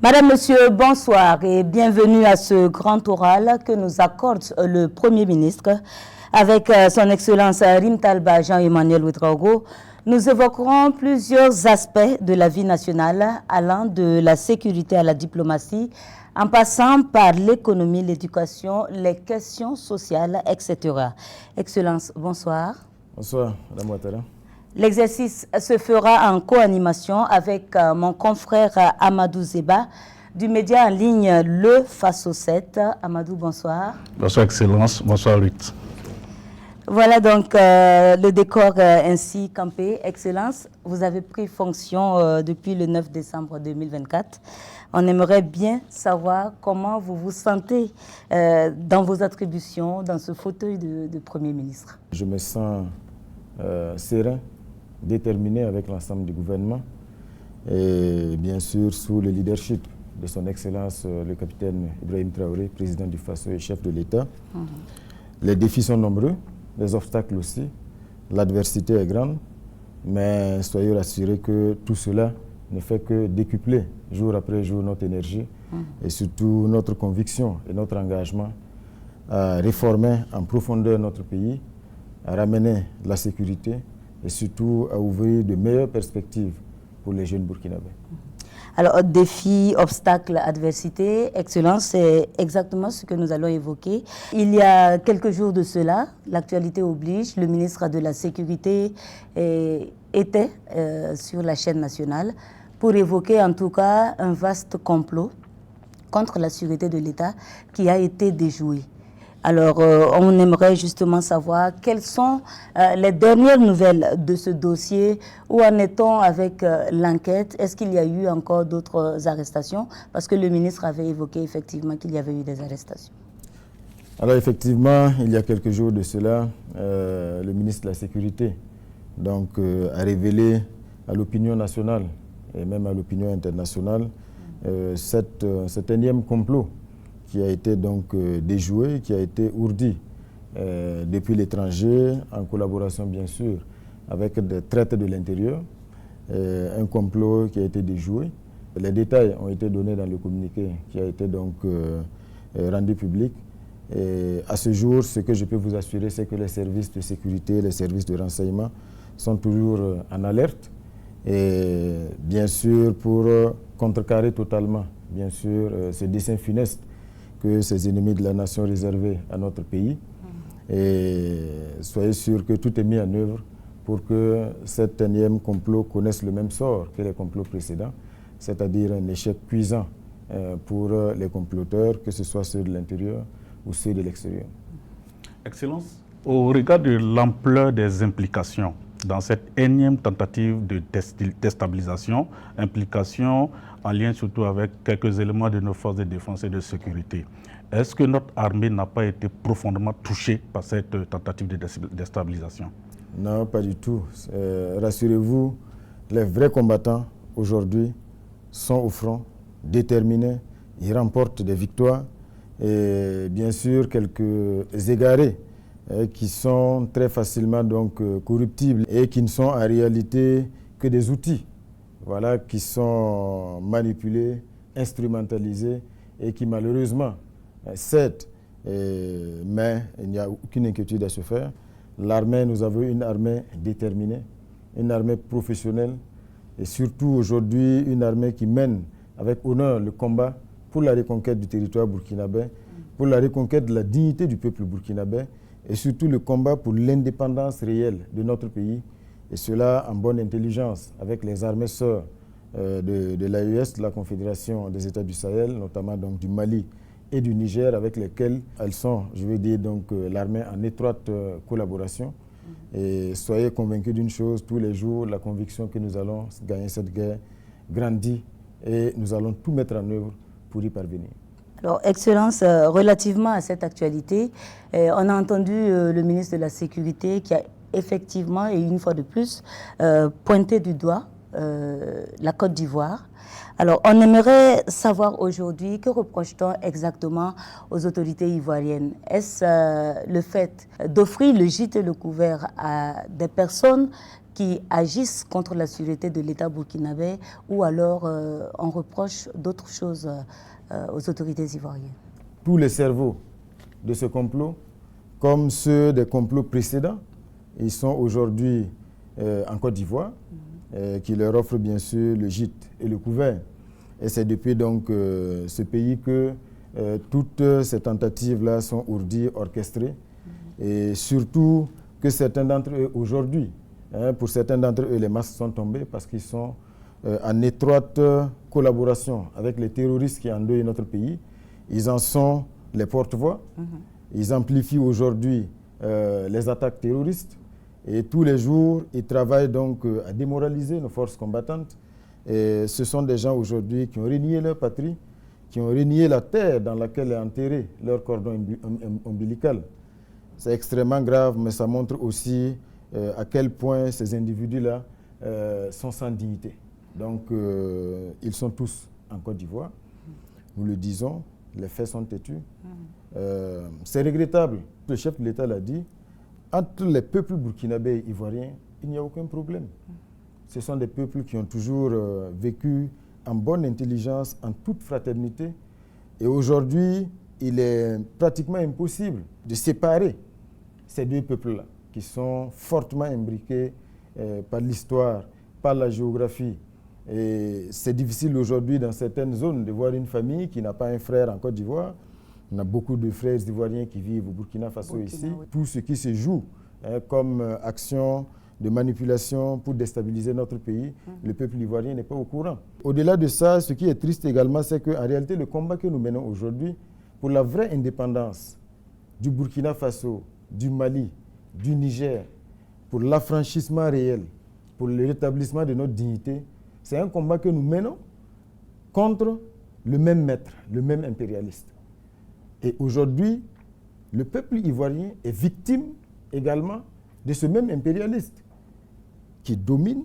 Madame, Monsieur, bonsoir et bienvenue à ce grand oral que nous accorde le Premier ministre avec son Excellence Rim Talba Jean-Emmanuel Ouedraogo. Nous évoquerons plusieurs aspects de la vie nationale allant de la sécurité à la diplomatie en passant par l'économie, l'éducation, les questions sociales, etc. Excellence, bonsoir. Bonsoir, Madame Ouattara. L'exercice se fera en co-animation avec mon confrère Amadou Zeba du média en ligne Le Faso 7. Amadou, bonsoir. Bonsoir, Excellence. Bonsoir, Ruth. Voilà donc le décor ainsi campé. Excellence, vous avez pris fonction depuis le 9 décembre 2024. On aimerait bien savoir comment vous vous sentez dans vos attributions, dans ce fauteuil de Premier ministre. Je me sens serein, déterminé avec l'ensemble du gouvernement et bien sûr sous le leadership de son Excellence le capitaine Ibrahim Traoré, président du Faso et chef de l'État. Les défis sont nombreux, les obstacles aussi, l'adversité est grande, mais soyez rassurés que tout cela ne fait que décupler jour après jour notre énergie et surtout notre conviction et notre engagement à réformer en profondeur notre pays, à ramener la sécurité et surtout à ouvrir de meilleures perspectives pour les jeunes burkinabés. Alors, défis, obstacles, adversité, Excellence, c'est exactement ce que nous allons évoquer. Il y a quelques jours de cela, l'actualité oblige, le ministre de la Sécurité était sur la chaîne nationale pour évoquer en tout cas un vaste complot contre la sécurité de l'État qui a été déjoué. Alors, on aimerait justement savoir quelles sont les dernières nouvelles de ce dossier. Où en est-on avec l'enquête? Est-ce qu'il y a eu encore d'autres arrestations? Parce que le ministre avait évoqué effectivement qu'il y avait eu des arrestations. Alors effectivement, il y a quelques jours de cela, le ministre de la Sécurité donc, a révélé à l'opinion nationale et même à l'opinion internationale cet énième complot qui a été donc déjoué, qui a été ourdi depuis l'étranger, en collaboration bien sûr avec des traites de l'intérieur, un complot qui a été déjoué. Les détails ont été donnés dans le communiqué qui a été donc rendu public. Et à ce jour, ce que je peux vous assurer, c'est que les services de sécurité, les services de renseignement sont toujours en alerte. Et bien sûr, pour contrecarrer totalement, bien sûr, ce dessein funeste que ces ennemis de la nation réservaient à notre pays. Et soyez sûrs que tout est mis en œuvre pour que cet énième complot connaisse le même sort que les complots précédents, c'est-à-dire un échec cuisant pour les comploteurs, que ce soit ceux de l'intérieur ou ceux de l'extérieur. Excellence, au regard de l'ampleur des implications dans cette énième tentative de déstabilisation, implication en lien surtout avec quelques éléments de nos forces de défense et de sécurité. Est-ce que notre armée n'a pas été profondément touchée par cette tentative de déstabilisation? Non, pas du tout. Rassurez-vous, les vrais combattants aujourd'hui sont au front, déterminés, ils remportent des victoires et bien sûr quelques égarés qui sont très facilement donc corruptibles et qui ne sont en réalité que des outils, voilà, qui sont manipulés, instrumentalisés et qui malheureusement cèdent. Mais il n'y a aucune inquiétude à se faire. L'armée, nous avons une armée déterminée, une armée professionnelle et surtout aujourd'hui une armée qui mène avec honneur le combat pour la reconquête du territoire burkinabé, pour la reconquête de la dignité du peuple burkinabé et surtout le combat pour l'indépendance réelle de notre pays, et cela en bonne intelligence avec les armées sœurs de l'AES, de la Confédération des États du Sahel, notamment donc du Mali et du Niger, avec lesquelles elles sont, je veux dire, donc l'armée en étroite collaboration. Et soyez convaincus d'une chose, tous les jours, la conviction que nous allons gagner cette guerre grandit et nous allons tout mettre en œuvre pour y parvenir. Alors, Excellence, relativement à cette actualité, on a entendu le ministre de la Sécurité qui a effectivement, et une fois de plus, pointé du doigt la Côte d'Ivoire. Alors, on aimerait savoir aujourd'hui, que reproche-t-on exactement aux autorités ivoiriennes? Est-ce le fait d'offrir le gîte et le couvert à des personnes qui agissent contre la sûreté de l'État burkinabé, ou alors on reproche d'autres choses aux autorités ivoiriennes? Tous les cerveaux de ce complot, comme ceux des complots précédents, ils sont aujourd'hui en Côte d'Ivoire, qui leur offre bien sûr le gîte et le couvert. Et c'est depuis donc ce pays que toutes ces tentatives-là sont ourdies, orchestrées, et surtout que certains d'entre eux aujourd'hui, pour certains d'entre eux, les masques sont tombés parce qu'ils sont en étroite collaboration avec les terroristes qui endeuillent notre pays. Ils en sont les porte-voix. Ils amplifient aujourd'hui les attaques terroristes. Et tous les jours, ils travaillent donc à démoraliser nos forces combattantes. Et ce sont des gens aujourd'hui qui ont renié leur patrie, qui ont renié la terre dans laquelle est enterré leur cordon ombilical. C'est extrêmement grave, mais ça montre aussi à quel point ces individus-là sont sans dignité. Donc, ils sont tous en Côte d'Ivoire. Nous le disons, les faits sont têtus. C'est regrettable. Le chef de l'État l'a dit, entre les peuples burkinabés et ivoiriens, il n'y a aucun problème. Ce sont des peuples qui ont toujours vécu en bonne intelligence, en toute fraternité. Et aujourd'hui, il est pratiquement impossible de séparer ces deux peuples-là, qui sont fortement imbriqués par l'histoire, par la géographie. Et c'est difficile aujourd'hui dans certaines zones de voir une famille qui n'a pas un frère en Côte d'Ivoire. On a beaucoup de frères ivoiriens qui vivent au Burkina Faso ici. Oui. Tout ce qui se joue comme action de manipulation pour déstabiliser notre pays, le peuple ivoirien n'est pas au courant. Au-delà de ça, ce qui est triste également, c'est qu'en réalité, le combat que nous menons aujourd'hui pour la vraie indépendance du Burkina Faso, du Mali, du Niger, pour l'affranchissement réel, pour le rétablissement de notre dignité, c'est un combat que nous menons contre le même maître, le même impérialiste. Et aujourd'hui, le peuple ivoirien est victime également de ce même impérialiste qui domine,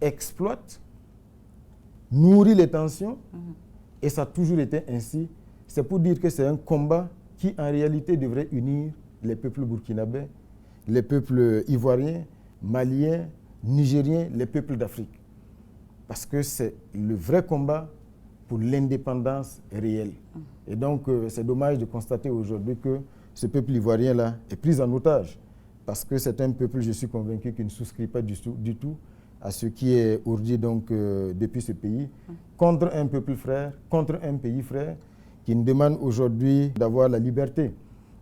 exploite, nourrit les tensions, et ça a toujours été ainsi. C'est pour dire que c'est un combat qui, en réalité, devrait unir les peuples burkinabés, les peuples ivoiriens, maliens, nigériens, les peuples d'Afrique. Parce que c'est le vrai combat pour l'indépendance réelle. Et donc, c'est dommage de constater aujourd'hui que ce peuple ivoirien-là est pris en otage. Parce que c'est un peuple, je suis convaincu, qui ne souscrit pas du tout à ce qui est ourdi donc, depuis ce pays, contre un peuple frère, contre un pays frère, qui nous demande aujourd'hui d'avoir la liberté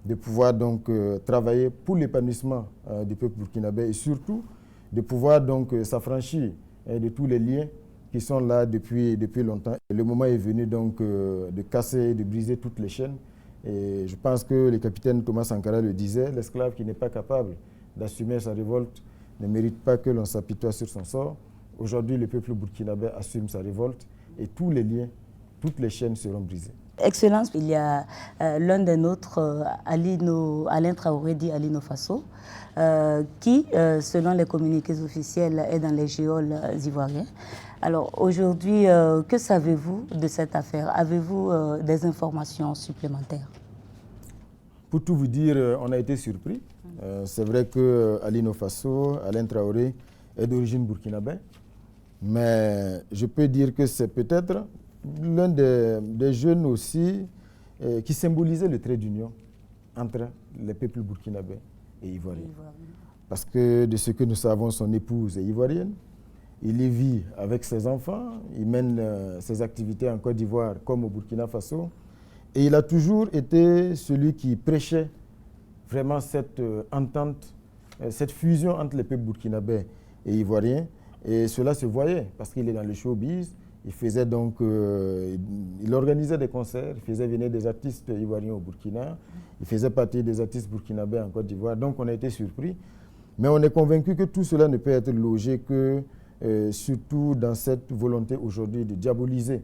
de pouvoir donc travailler pour l'épanouissement du peuple burkinabé et surtout de pouvoir donc s'affranchir de tous les liens qui sont là depuis longtemps. Et le moment est venu donc de casser, de briser toutes les chaînes. Et je pense que le capitaine Thomas Sankara le disait, l'esclave qui n'est pas capable d'assumer sa révolte ne mérite pas que l'on s'apitoie sur son sort. Aujourd'hui, le peuple burkinabé assume sa révolte et tous les liens, toutes les chaînes seront brisées. Excellence, il y a l'un des nôtres, Alain Traoré dit Alino Faso, qui, selon les communiqués officiels, est dans les geôles ivoiriens. Alors aujourd'hui, que savez-vous de cette affaire? Avez-vous des informations supplémentaires? Pour tout vous dire, on a été surpris. C'est vrai que Alino Faso, Alain Traoré, est d'origine burkinabé, mais je peux dire que c'est peut-être l'un des jeunes aussi qui symbolisait le trait d'union entre les peuples burkinabés et ivoiriens. Parce que de ce que nous savons, son épouse est ivoirienne. Il y vit avec ses enfants, il mène ses activités en Côte d'Ivoire comme au Burkina Faso. Et il a toujours été celui qui prêchait vraiment cette entente, cette fusion entre les peuples burkinabés et ivoiriens. Et cela se voyait parce qu'il est dans le showbiz. Il faisait donc, il organisait des concerts, il faisait venir des artistes ivoiriens au Burkina, il faisait partie des artistes burkinabés en Côte d'Ivoire. Donc on a été surpris. Mais on est convaincu que tout cela ne peut être logé que surtout dans cette volonté aujourd'hui de diaboliser.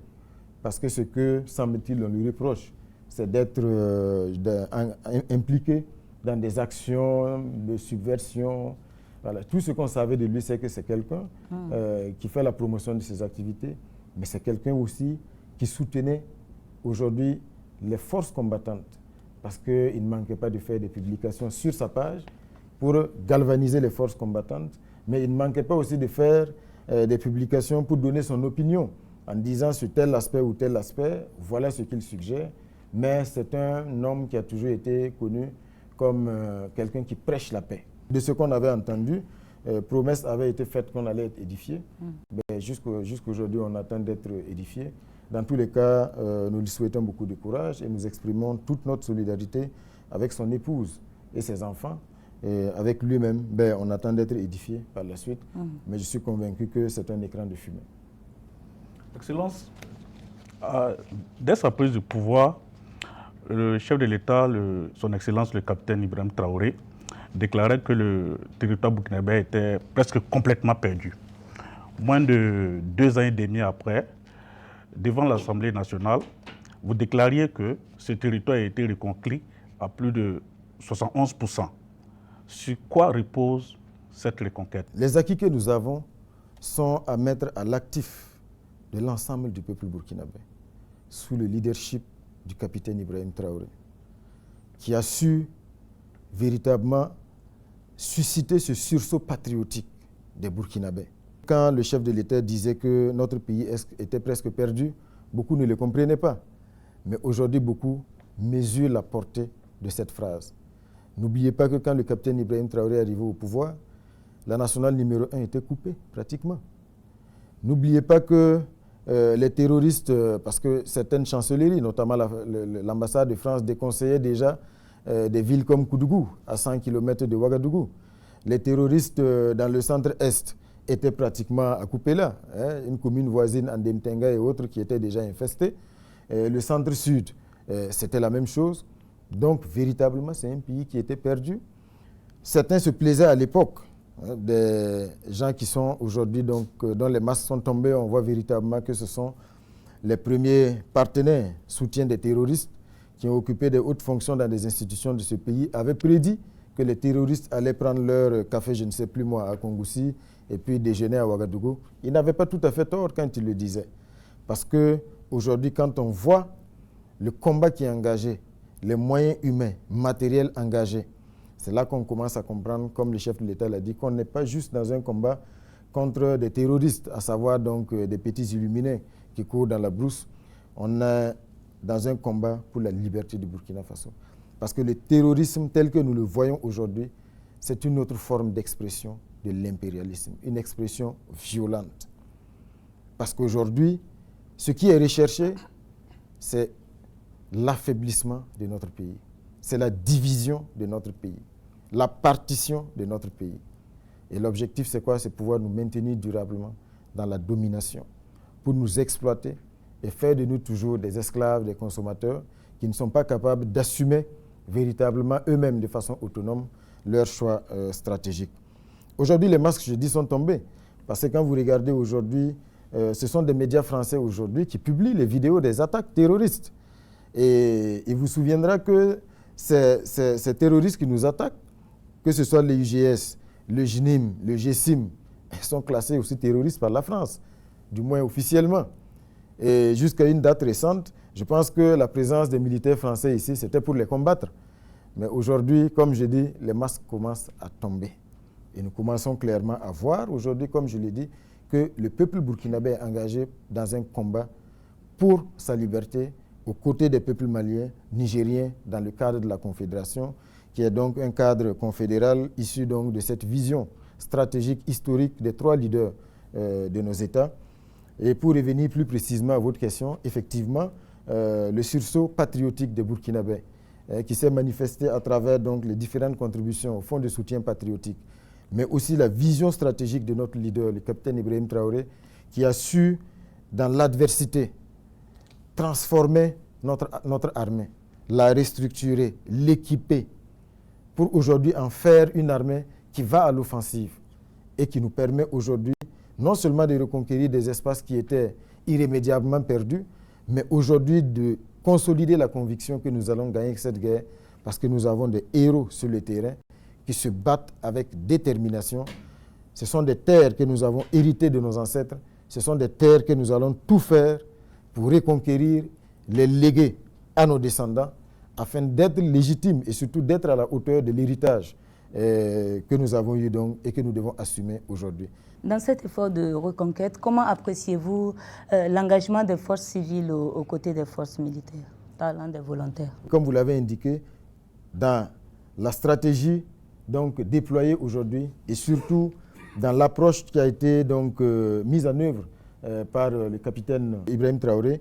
Parce que ce que, semble-t-il, on lui reproche, c'est d'être impliqué dans des actions de subversion. Voilà. Tout ce qu'on savait de lui, c'est que c'est quelqu'un qui fait la promotion de ses activités, mais c'est quelqu'un aussi qui soutenait aujourd'hui les forces combattantes, parce qu'il ne manquait pas de faire des publications sur sa page pour galvaniser les forces combattantes, Mais il ne manquait pas aussi de faire des publications pour donner son opinion en disant sur tel aspect ou tel aspect, voilà ce qu'il suggère. Mais c'est un homme qui a toujours été connu comme quelqu'un qui prêche la paix. De ce qu'on avait entendu, promesse avait été faite qu'on allait être édifié. Jusqu'aujourd'hui, on attend d'être édifié. Dans tous les cas, nous lui souhaitons beaucoup de courage et nous exprimons toute notre solidarité avec son épouse et ses enfants. Et avec lui-même, on attend d'être édifié par la suite. Mais je suis convaincu que c'est un écran de fumée. Excellence, dès sa prise de pouvoir, le chef de l'État, son Excellence le capitaine Ibrahim Traoré, déclarait que le territoire burkinabé était presque complètement perdu. Moins de 2 ans et demi après, devant l'Assemblée nationale, vous déclariez que ce territoire a été reconquis à plus de 71%. Sur quoi repose cette reconquête? Les acquis que nous avons sont à mettre à l'actif de l'ensemble du peuple burkinabé, sous le leadership du capitaine Ibrahim Traoré, qui a su véritablement susciter ce sursaut patriotique des Burkinabés. Quand le chef de l'État disait que notre pays était presque perdu, beaucoup ne le comprenaient pas. Mais aujourd'hui, beaucoup mesurent la portée de cette phrase. N'oubliez pas que quand le capitaine Ibrahim Traoré est arrivé au pouvoir, la nationale numéro 1 était coupée, pratiquement. N'oubliez pas que les terroristes, parce que certaines chancelleries, notamment l'ambassade de France, déconseillaient déjà des villes comme Koudougou, à 100 km de Ouagadougou. Les terroristes dans le centre-est étaient pratiquement à Koupéla, une commune voisine, Andemtenga et autres, qui étaient déjà infestées. Le centre-sud, c'était la même chose. Donc, véritablement, c'est un pays qui était perdu. Certains se plaisaient à l'époque. Des gens qui sont aujourd'hui, dont les masques sont tombés, on voit véritablement que ce sont les premiers partenaires, soutiens des terroristes, qui ont occupé des hautes fonctions dans des institutions de ce pays, avaient prédit que les terroristes allaient prendre leur café, je ne sais plus moi, à Kongoussi, et puis déjeuner à Ouagadougou. Ils n'avaient pas tout à fait tort quand ils le disaient. Parce qu'aujourd'hui, quand on voit le combat qui est engagé, les moyens humains, matériels engagés, c'est là qu'on commence à comprendre, comme le chef de l'État l'a dit, qu'on n'est pas juste dans un combat contre des terroristes, à savoir donc des petits illuminés qui courent dans la brousse. On est dans un combat pour la liberté du Burkina Faso. Parce que le terrorisme tel que nous le voyons aujourd'hui, c'est une autre forme d'expression de l'impérialisme, une expression violente. Parce qu'aujourd'hui, ce qui est recherché, c'est l'affaiblissement de notre pays. C'est la division de notre pays, la partition de notre pays. Et l'objectif, c'est quoi? C'est pouvoir nous maintenir durablement dans la domination, pour nous exploiter et faire de nous toujours des esclaves, des consommateurs qui ne sont pas capables d'assumer véritablement eux-mêmes de façon autonome leurs choix stratégiques. Aujourd'hui, les masques, je dis, sont tombés. Parce que quand vous regardez aujourd'hui, ce sont des médias français aujourd'hui qui publient les vidéos des attaques terroristes. Et il vous souviendra que ces terroristes qui nous attaquent, que ce soit les UGS, le JNIM, le GSIM, ils sont classés aussi terroristes par la France, du moins officiellement. Et jusqu'à une date récente, je pense que la présence des militaires français ici, c'était pour les combattre. Mais aujourd'hui, comme je dis, les masques commencent à tomber. Et nous commençons clairement à voir aujourd'hui, comme je l'ai dit, que le peuple burkinabé est engagé dans un combat pour sa liberté, aux côtés des peuples maliens, nigériens, dans le cadre de la Confédération, qui est donc un cadre confédéral issu donc de cette vision stratégique historique des 3 leaders de nos États. Et pour revenir plus précisément à votre question, effectivement, le sursaut patriotique des Burkinabés, qui s'est manifesté à travers donc, les différentes contributions au Fonds de soutien patriotique, mais aussi la vision stratégique de notre leader, le capitaine Ibrahim Traoré, qui a su, dans l'adversité, transformer notre armée, la restructurer, l'équiper, pour aujourd'hui en faire une armée qui va à l'offensive et qui nous permet aujourd'hui non seulement de reconquérir des espaces qui étaient irrémédiablement perdus, mais aujourd'hui de consolider la conviction que nous allons gagner cette guerre parce que nous avons des héros sur le terrain qui se battent avec détermination. Ce sont des terres que nous avons héritées de nos ancêtres. Ce sont des terres que nous allons tout faire pour reconquérir, les léguer à nos descendants afin d'être légitimes et surtout d'être à la hauteur de l'héritage que nous avons eu donc et que nous devons assumer aujourd'hui. Dans cet effort de reconquête, comment appréciez-vous l'engagement des forces civiles aux côtés des forces militaires, parlant des volontaires? Comme vous l'avez indiqué, dans la stratégie donc, déployée aujourd'hui et surtout dans l'approche qui a été donc, mise en œuvre par le capitaine Ibrahim Traoré,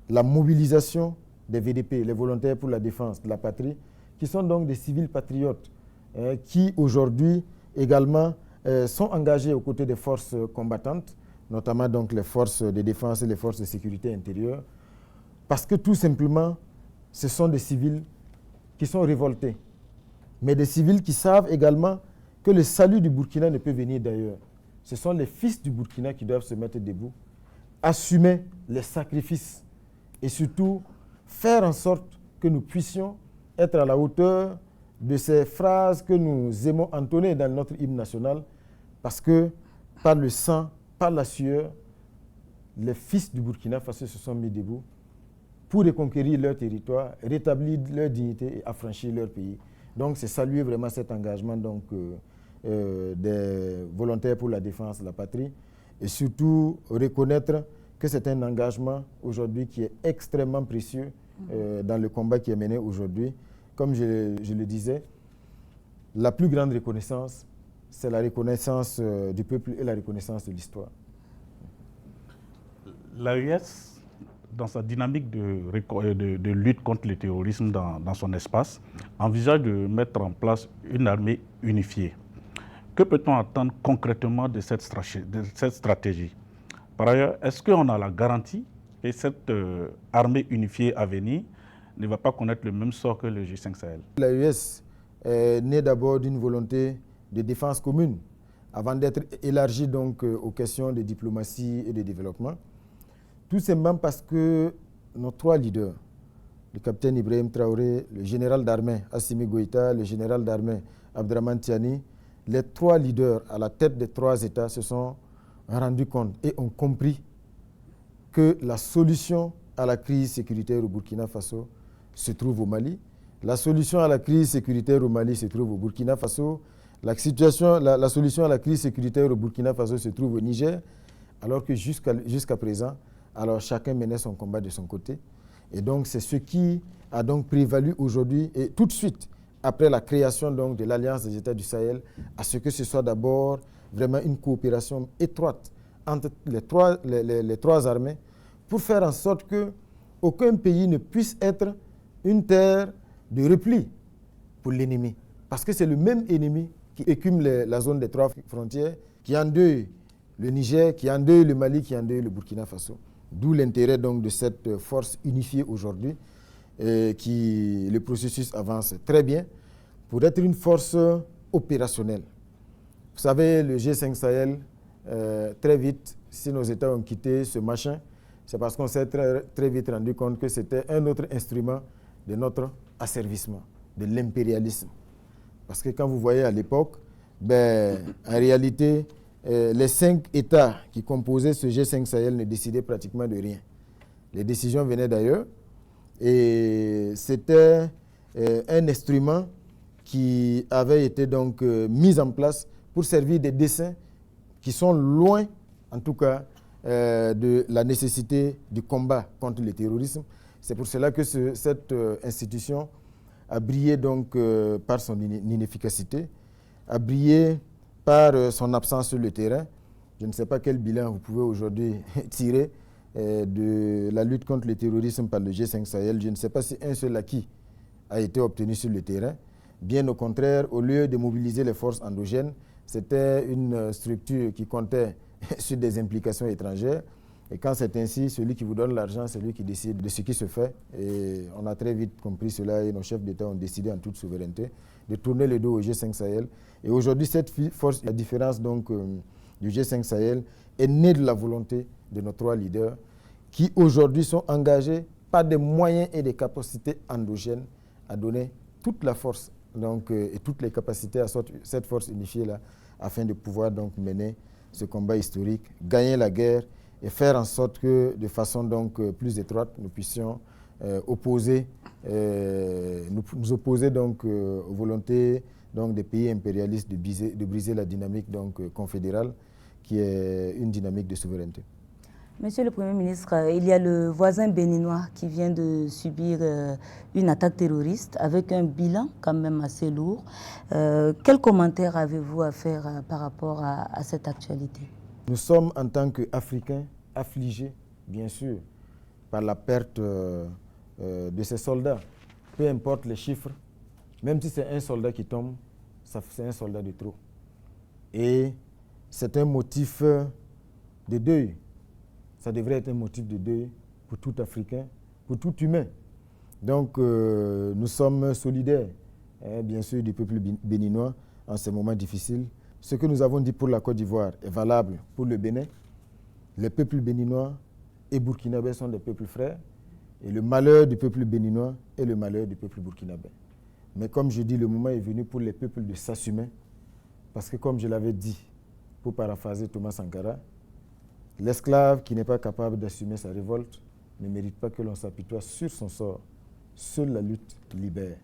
la mobilisation des VDP, les volontaires pour la défense de la patrie, qui sont donc des civils patriotes, qui aujourd'hui également sont engagés aux côtés des forces combattantes, notamment donc les forces de défense et les forces de sécurité intérieure, parce que tout simplement, ce sont des civils qui sont révoltés, mais des civils qui savent également que le salut du Burkina ne peut venir d'ailleurs. Ce sont les fils du Burkina qui doivent se mettre debout, assumer les sacrifices et surtout faire en sorte que nous puissions être à la hauteur de ces phrases que nous aimons entonner dans notre hymne national, parce que par le sang, par la sueur, les fils du Burkina Faso se sont mis debout pour reconquérir leur territoire, rétablir leur dignité et affranchir leur pays. Donc c'est saluer vraiment cet engagement donc, des volontaires pour la défense de la patrie et surtout reconnaître que c'est un engagement aujourd'hui qui est extrêmement précieux dans le combat qui est mené aujourd'hui. Comme je le disais, la plus grande reconnaissance, c'est la reconnaissance du peuple et la reconnaissance de l'histoire. L'AES, dans sa dynamique de lutte contre le terrorisme dans son espace, envisage de mettre en place une armée unifiée. Que peut-on attendre concrètement de cette stratégie? Par ailleurs, est-ce qu'on a la garantie que cette armée unifiée à venir ne va pas connaître le même sort que le G5 Sahel? L'AES est née d'abord d'une volonté de défense commune, avant d'être élargie donc aux questions de diplomatie et de développement. Tout simplement parce que nos trois leaders, le capitaine Ibrahim Traoré, le général d'armée Assimi Goïta, le général d'armée Abdraman Tiani, les trois leaders à la tête des trois États se sont rendus compte et ont compris que la solution à la crise sécuritaire au Burkina Faso se trouve au Mali. La solution à la crise sécuritaire au Mali se trouve au Burkina Faso. La solution à la crise sécuritaire au Burkina Faso se trouve au Niger, alors que jusqu'à présent, alors chacun menait son combat de son côté. Et donc c'est ce qui a donc prévalu aujourd'hui et tout de suite après la création donc de l'Alliance des États du Sahel, à ce que ce soit d'abord vraiment une coopération étroite entre les trois armées pour faire en sorte qu'aucun pays ne puisse être une terre de repli pour l'ennemi. Parce que c'est le même ennemi qui écume la zone des trois frontières, qui endeuille le Niger, qui endeuille le Mali, qui endeuille le Burkina Faso. D'où l'intérêt donc de cette force unifiée aujourd'hui, le processus avance très bien pour être une force opérationnelle. Vous savez, le G5 Sahel, très vite, si nos États ont quitté ce machin, c'est parce qu'on s'est très vite rendu compte que c'était un autre instrument de notre asservissement, de l'impérialisme. Parce que quand vous voyez à l'époque, en réalité, les 5 États qui composaient ce G5 Sahel ne décidaient pratiquement de rien. Les décisions venaient d'ailleurs et c'était un instrument qui avait été donc mis en place pour servir des desseins qui sont loin, en tout cas, de la nécessité du combat contre le terrorisme. C'est pour cela que cette institution a brillé donc par son inefficacité, a brillé par son absence sur le terrain. Je ne sais pas quel bilan vous pouvez aujourd'hui tirer de la lutte contre le terrorisme par le G5 Sahel. Je ne sais pas si un seul acquis a été obtenu sur le terrain. Bien au contraire, au lieu de mobiliser les forces endogènes, c'était une structure qui comptait sur des implications étrangères. Et quand c'est ainsi, celui qui vous donne l'argent, c'est lui qui décide de ce qui se fait. Et on a très vite compris cela et nos chefs d'État ont décidé en toute souveraineté de tourner le dos au G5 Sahel. Et aujourd'hui, cette force, la différence donc, du G5 Sahel, est née de la volonté de nos trois leaders qui aujourd'hui sont engagés par des moyens et des capacités endogènes à donner toute la force donc, et toutes les capacités à cette force unifiée-là afin de pouvoir donc, mener ce combat historique, gagner la guerre et faire en sorte que, de façon donc plus étroite, nous puissions nous opposer donc aux volontés donc, des pays impérialistes de briser la dynamique donc, confédérale qui est une dynamique de souveraineté. Monsieur le Premier ministre, il y a le voisin béninois qui vient de subir une attaque terroriste avec un bilan quand même assez lourd. Quel commentaire avez-vous à faire par rapport à cette actualité? Nous sommes en tant qu'Africains affligés, bien sûr, par la perte de ces soldats. Peu importe les chiffres, même si c'est un soldat qui tombe, c'est un soldat de trop. Et c'est un motif de deuil. Ça devrait être un motif de deuil pour tout Africain, pour tout humain. Donc, nous sommes solidaires, bien sûr, du peuple béninois en ces moments difficiles. Ce que nous avons dit pour la Côte d'Ivoire est valable pour le Bénin. Les peuples béninois et burkinabés sont des peuples frères. Et le malheur du peuple béninois est le malheur du peuple burkinabé. Mais comme je dis, le moment est venu pour les peuples de s'assumer. Parce que comme je l'avais dit, pour paraphraser Thomas Sankara, l'esclave qui n'est pas capable d'assumer sa révolte ne mérite pas que l'on s'apitoie sur son sort. Seule la lutte libère.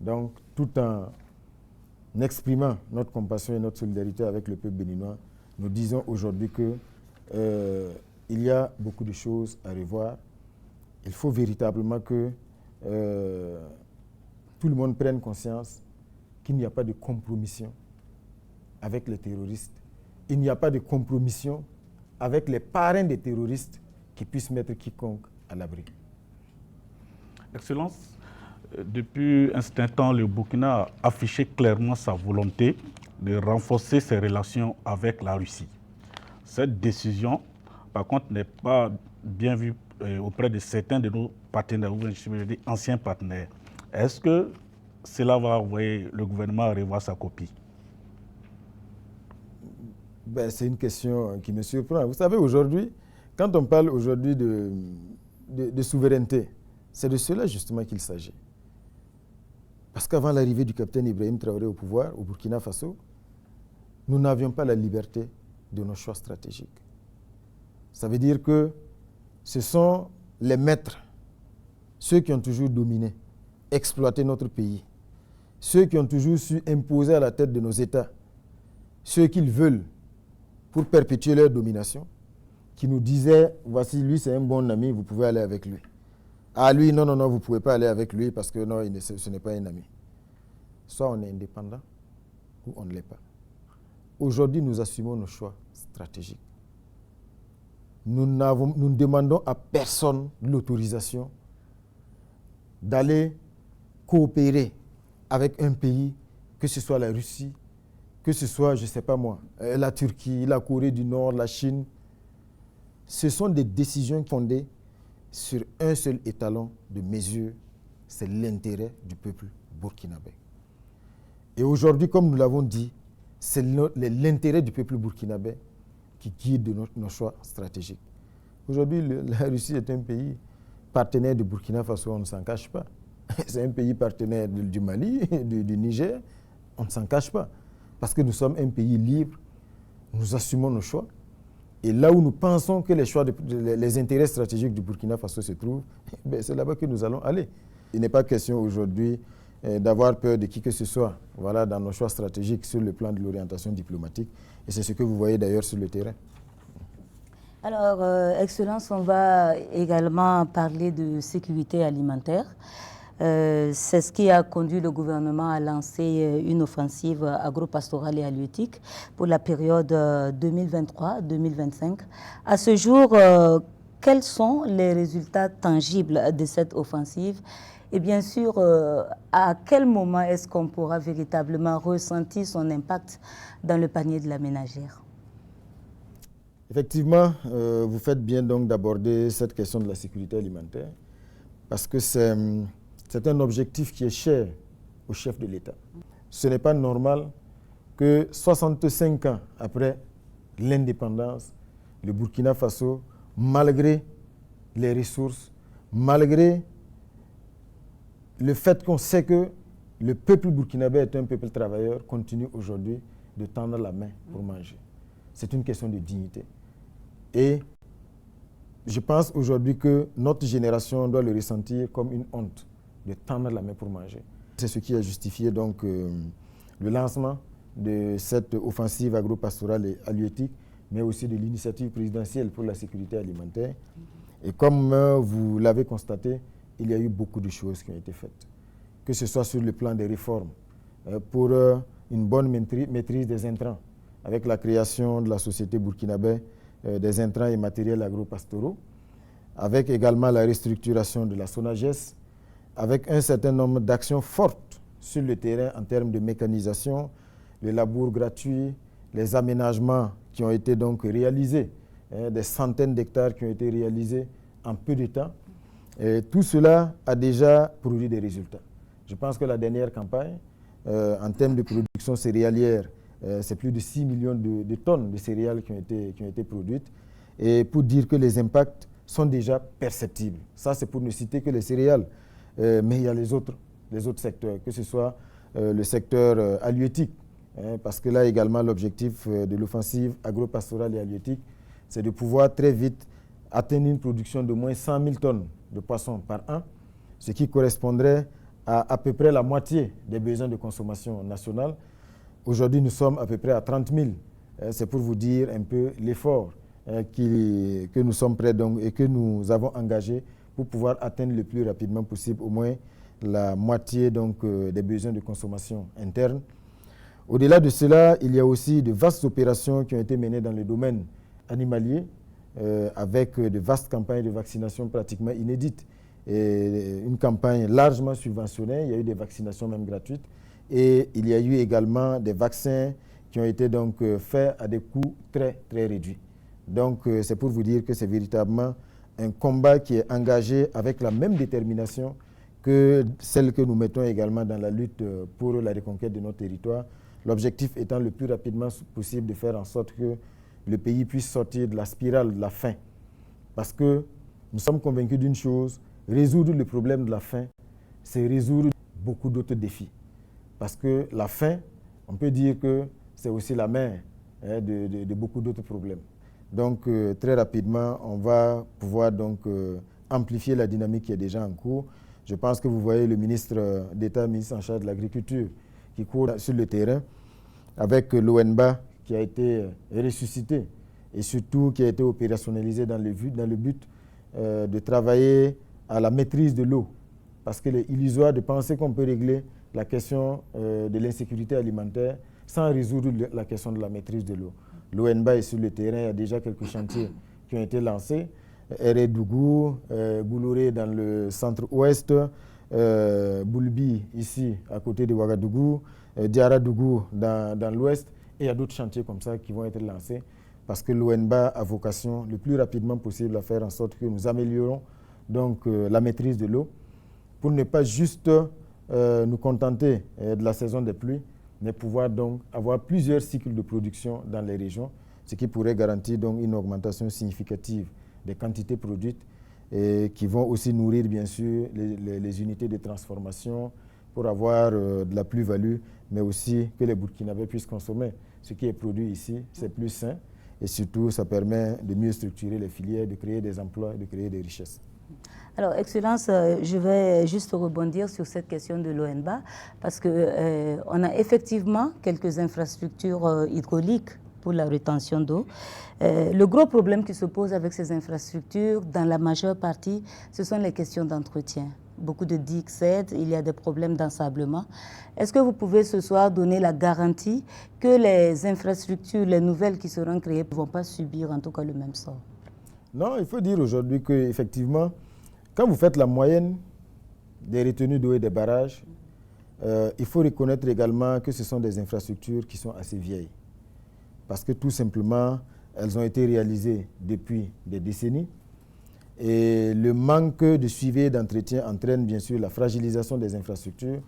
Donc, tout en exprimant notre compassion et notre solidarité avec le peuple béninois, nous disons aujourd'hui qu'il y a beaucoup de choses à revoir. Il faut véritablement que tout le monde prenne conscience qu'il n'y a pas de compromission avec les terroristes. Il n'y a pas de compromission avec les parrains des terroristes qui puissent mettre quiconque à l'abri. Excellence, depuis un certain temps, le Burkina a affiché clairement sa volonté de renforcer ses relations avec la Russie. Cette décision, par contre, n'est pas bien vue auprès de certains de nos partenaires, ou je veux dire anciens partenaires. Est-ce que cela va envoyer le gouvernement à revoir sa copie? C'est une question qui me surprend. Vous savez, aujourd'hui, quand on parle aujourd'hui de souveraineté, c'est de cela justement qu'il s'agit. Parce qu'avant l'arrivée du capitaine Ibrahim Traoré au pouvoir, au Burkina Faso, nous n'avions pas la liberté de nos choix stratégiques. Ça veut dire que ce sont les maîtres, ceux qui ont toujours dominé, exploité notre pays, ceux qui ont toujours su imposer à la tête de nos États ce qu'ils veulent pour perpétuer leur domination, qui nous disaient, voici lui c'est un bon ami, vous pouvez aller avec lui. Ah lui, non, non, non, vous ne pouvez pas aller avec lui parce que non, ce n'est pas un ami. Soit on est indépendant ou on ne l'est pas. Aujourd'hui, nous assumons nos choix stratégiques. Nous ne demandons à personne l'autorisation d'aller coopérer avec un pays, que ce soit la Russie, que ce soit, je ne sais pas moi, la Turquie, la Corée du Nord, la Chine. Ce sont des décisions fondées sur un seul étalon de mesure, c'est l'intérêt du peuple burkinabé. Et aujourd'hui, comme nous l'avons dit, c'est l'intérêt du peuple burkinabé qui guide nos choix stratégiques. Aujourd'hui, la Russie est un pays partenaire du Burkina Faso, on ne s'en cache pas. C'est un pays partenaire du Mali, du Niger, on ne s'en cache pas. Parce que nous sommes un pays libre, nous assumons nos choix. Et là où nous pensons que les intérêts stratégiques du Burkina Faso se trouvent, c'est là-bas que nous allons aller. Il n'est pas question aujourd'hui d'avoir peur de qui que ce soit, voilà, dans nos choix stratégiques sur le plan de l'orientation diplomatique. Et c'est ce que vous voyez d'ailleurs sur le terrain. Alors, Excellence, on va également parler de sécurité alimentaire. C'est ce qui a conduit le gouvernement à lancer une offensive agro-pastorale et halieutique pour la période 2023-2025. À ce jour, quels sont les résultats tangibles de cette offensive? Et bien sûr, à quel moment est-ce qu'on pourra véritablement ressentir son impact dans le panier de la ménagère? Effectivement, vous faites bien donc d'aborder cette question de la sécurité alimentaire parce que c'est un objectif qui est cher au chef de l'État. Ce n'est pas normal que 65 ans après l'indépendance, le Burkina Faso, malgré les ressources, malgré le fait qu'on sait que le peuple burkinabé est un peuple travailleur, continue aujourd'hui de tendre la main pour manger. C'est une question de dignité. Et je pense aujourd'hui que notre génération doit le ressentir comme une honte de tendre la main pour manger. C'est ce qui a justifié donc le le lancement de cette offensive agro-pastorale et halieutique, mais aussi de l'initiative présidentielle pour la sécurité alimentaire. Et comme vous l'avez constaté, il y a eu beaucoup de choses qui ont été faites, que ce soit sur le plan des réformes, pour une bonne maîtrise des intrants, avec la création de la société burkinabé des intrants et matériels agro-pastoraux, avec également la restructuration de la SONAGES, avec un certain nombre d'actions fortes sur le terrain en termes de mécanisation, les labours gratuits, les aménagements qui ont été donc réalisés, des centaines d'hectares qui ont été réalisés en peu de temps. Et tout cela a déjà produit des résultats. Je pense que la dernière campagne, en termes de production céréalière, c'est plus de 6 millions de tonnes de céréales qui ont été produites. Et pour dire que les impacts sont déjà perceptibles. Ça, c'est pour ne citer que les céréales. Mais il y a les autres secteurs, que ce soit le secteur halieutique, parce que là également, l'objectif de l'offensive agro-pastorale et halieutique, c'est de pouvoir très vite atteindre une production de moins 100 000 tonnes de poissons par an, ce qui correspondrait à peu près la moitié des besoins de consommation nationale. Aujourd'hui, nous sommes à peu près à 30 000. C'est pour vous dire un peu l'effort que nous sommes prêts donc, et que nous avons engagé pour pouvoir atteindre le plus rapidement possible au moins la moitié donc, des besoins de consommation interne. Au-delà de cela, il y a aussi de vastes opérations qui ont été menées dans le domaine animalier avec de vastes campagnes de vaccination pratiquement inédites. Et une campagne largement subventionnée, il y a eu des vaccinations même gratuites et il y a eu également des vaccins qui ont été donc faits à des coûts très très réduits. Donc c'est pour vous dire que c'est véritablement un combat qui est engagé avec la même détermination que celle que nous mettons également dans la lutte pour la reconquête de notre territoire. L'objectif étant le plus rapidement possible de faire en sorte que le pays puisse sortir de la spirale de la faim. Parce que nous sommes convaincus d'une chose, résoudre le problème de la faim, c'est résoudre beaucoup d'autres défis. Parce que la faim, on peut dire que c'est aussi la mère de beaucoup d'autres problèmes. Donc, très rapidement, on va pouvoir donc, amplifier la dynamique qui est déjà en cours. Je pense que vous voyez le ministre d'État, ministre en charge de l'Agriculture, qui court sur le terrain, avec l'ONBA qui a été ressuscité et surtout qui a été opérationnalisé dans le but de travailler à la maîtrise de l'eau. Parce qu'il est illusoire de penser qu'on peut régler la question de l'insécurité alimentaire sans résoudre la question de la maîtrise de l'eau. L'ONBA est sur le terrain, il y a déjà quelques chantiers qui ont été lancés. Eredougou, Bouloré dans le centre-ouest, Boulbi ici à côté de Ouagadougou, Diaradougou dans l'ouest, et il y a d'autres chantiers comme ça qui vont être lancés parce que l'ONBA a vocation le plus rapidement possible à faire en sorte que nous améliorons donc, la maîtrise de l'eau pour ne pas juste nous contenter de la saison des pluies, mais pouvoir donc avoir plusieurs cycles de production dans les régions, ce qui pourrait garantir donc une augmentation significative des quantités produites et qui vont aussi nourrir bien sûr les unités de transformation pour avoir de la plus-value, mais aussi que les Burkinabés puissent consommer. Ce qui est produit ici, c'est plus sain et surtout ça permet de mieux structurer les filières, de créer des emplois, de créer des richesses. Alors, Excellence, je vais juste rebondir sur cette question de l'ONBA parce qu'on a effectivement quelques infrastructures hydrauliques pour la rétention d'eau. Le gros problème qui se pose avec ces infrastructures, dans la majeure partie, ce sont les questions d'entretien. Beaucoup de digues cèdent, il y a des problèmes d'ensablement. Est-ce que vous pouvez ce soir donner la garantie que les infrastructures, les nouvelles qui seront créées, ne vont pas subir en tout cas le même sort? Non, il faut dire aujourd'hui qu'effectivement, quand vous faites la moyenne des retenues d'eau et des barrages, il faut reconnaître également que ce sont des infrastructures qui sont assez vieilles. Parce que tout simplement, elles ont été réalisées depuis des décennies. Et le manque de suivi et d'entretien entraîne bien sûr la fragilisation des infrastructures.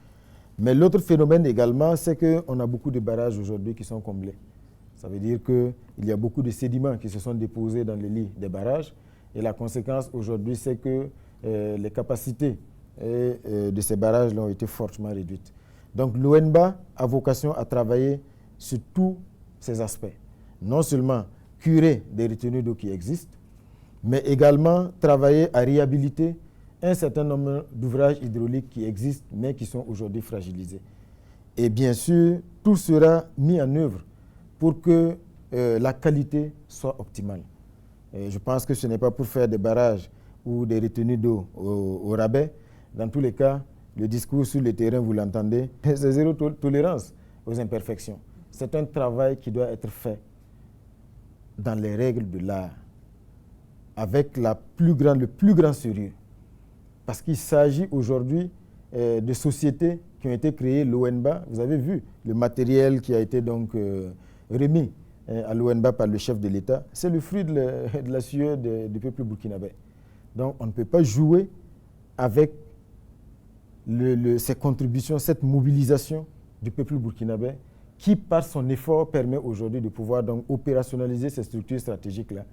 Mais l'autre phénomène également, c'est qu'on a beaucoup de barrages aujourd'hui qui sont comblés. Ça veut dire qu'il y a beaucoup de sédiments qui se sont déposés dans les lits des barrages. Et la conséquence aujourd'hui, c'est que les capacités de ces barrages ont été fortement réduites. Donc l'ONBA a vocation à travailler sur tous ces aspects. Non seulement curer des retenues d'eau qui existent, mais également travailler à réhabiliter un certain nombre d'ouvrages hydrauliques qui existent, mais qui sont aujourd'hui fragilisés. Et bien sûr, tout sera mis en œuvre pour que la qualité soit optimale. Et je pense que ce n'est pas pour faire des barrages ou des retenues d'eau au rabais. Dans tous les cas, le discours sur le terrain, vous l'entendez, c'est zéro tolérance aux imperfections. C'est un travail qui doit être fait dans les règles de l'art, avec le plus grand sérieux. Parce qu'il s'agit aujourd'hui de sociétés qui ont été créées, l'ONBA. Vous avez vu le matériel qui a été donc remis à l'ONBA par le chef de l'État. C'est le fruit de la sueur du peuple burkinabé. Donc on ne peut pas jouer avec ces contributions, cette mobilisation du peuple burkinabé qui, par son effort, permet aujourd'hui de pouvoir donc opérationnaliser ces structures stratégiques-là.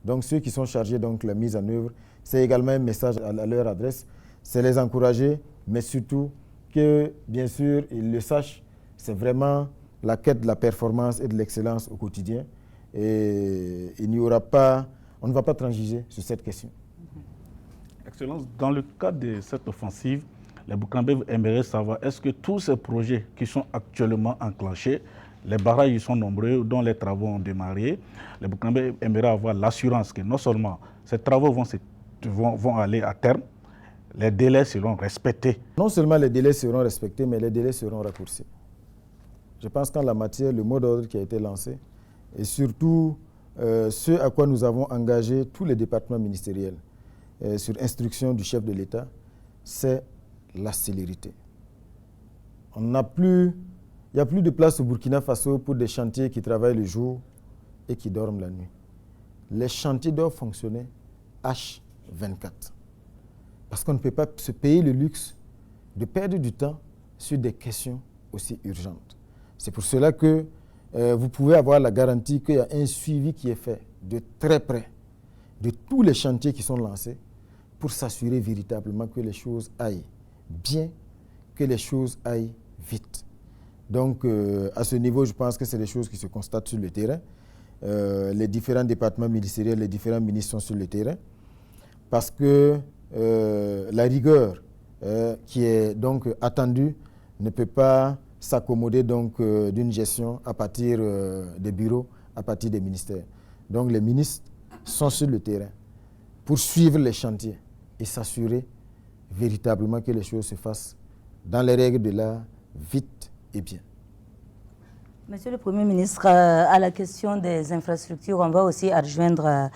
Donc ceux qui sont chargés de la mise en œuvre, c'est également un message à leur adresse, c'est les encourager, mais surtout que, bien sûr, ils le sachent, c'est vraiment la quête de la performance et de l'excellence au quotidien. Et on ne va pas transiger sur cette question. Excellence, dans le cadre de cette offensive, les Burkinabés aimeraient savoir, est-ce que tous ces projets qui sont actuellement enclenchés, les barrages ils sont nombreux, dont les travaux ont démarré, les Burkinabés aimeraient avoir l'assurance que non seulement ces travaux vont aller à terme, les délais seront respectés. Non seulement les délais seront respectés, mais les délais seront raccourcis. Je pense qu'en la matière, le mot d'ordre qui a été lancé, et surtout ce à quoi nous avons engagé tous les départements ministériels, sur instruction du chef de l'État, c'est la célérité. Il n'y a plus de place au Burkina Faso pour des chantiers qui travaillent le jour et qui dorment la nuit. Les chantiers doivent fonctionner H24. Parce qu'on ne peut pas se payer le luxe de perdre du temps sur des questions aussi urgentes. C'est pour cela que vous pouvez avoir la garantie qu'il y a un suivi qui est fait de très près de tous les chantiers qui sont lancés pour s'assurer véritablement que les choses aillent bien, que les choses aillent vite. Donc, à ce niveau, je pense que c'est des choses qui se constatent sur le terrain. Les différents départements ministériels, les différents ministres sont sur le terrain parce que la rigueur qui est donc attendue ne peut pas s'accommoder donc d'une gestion à partir des bureaux, à partir des ministères. Donc, les ministres sont sur le terrain pour suivre les chantiers et s'assurer véritablement que les choses se fassent dans les règles de l'art, vite et bien. Monsieur le Premier ministre, à la question des infrastructures, on va aussi adjoindre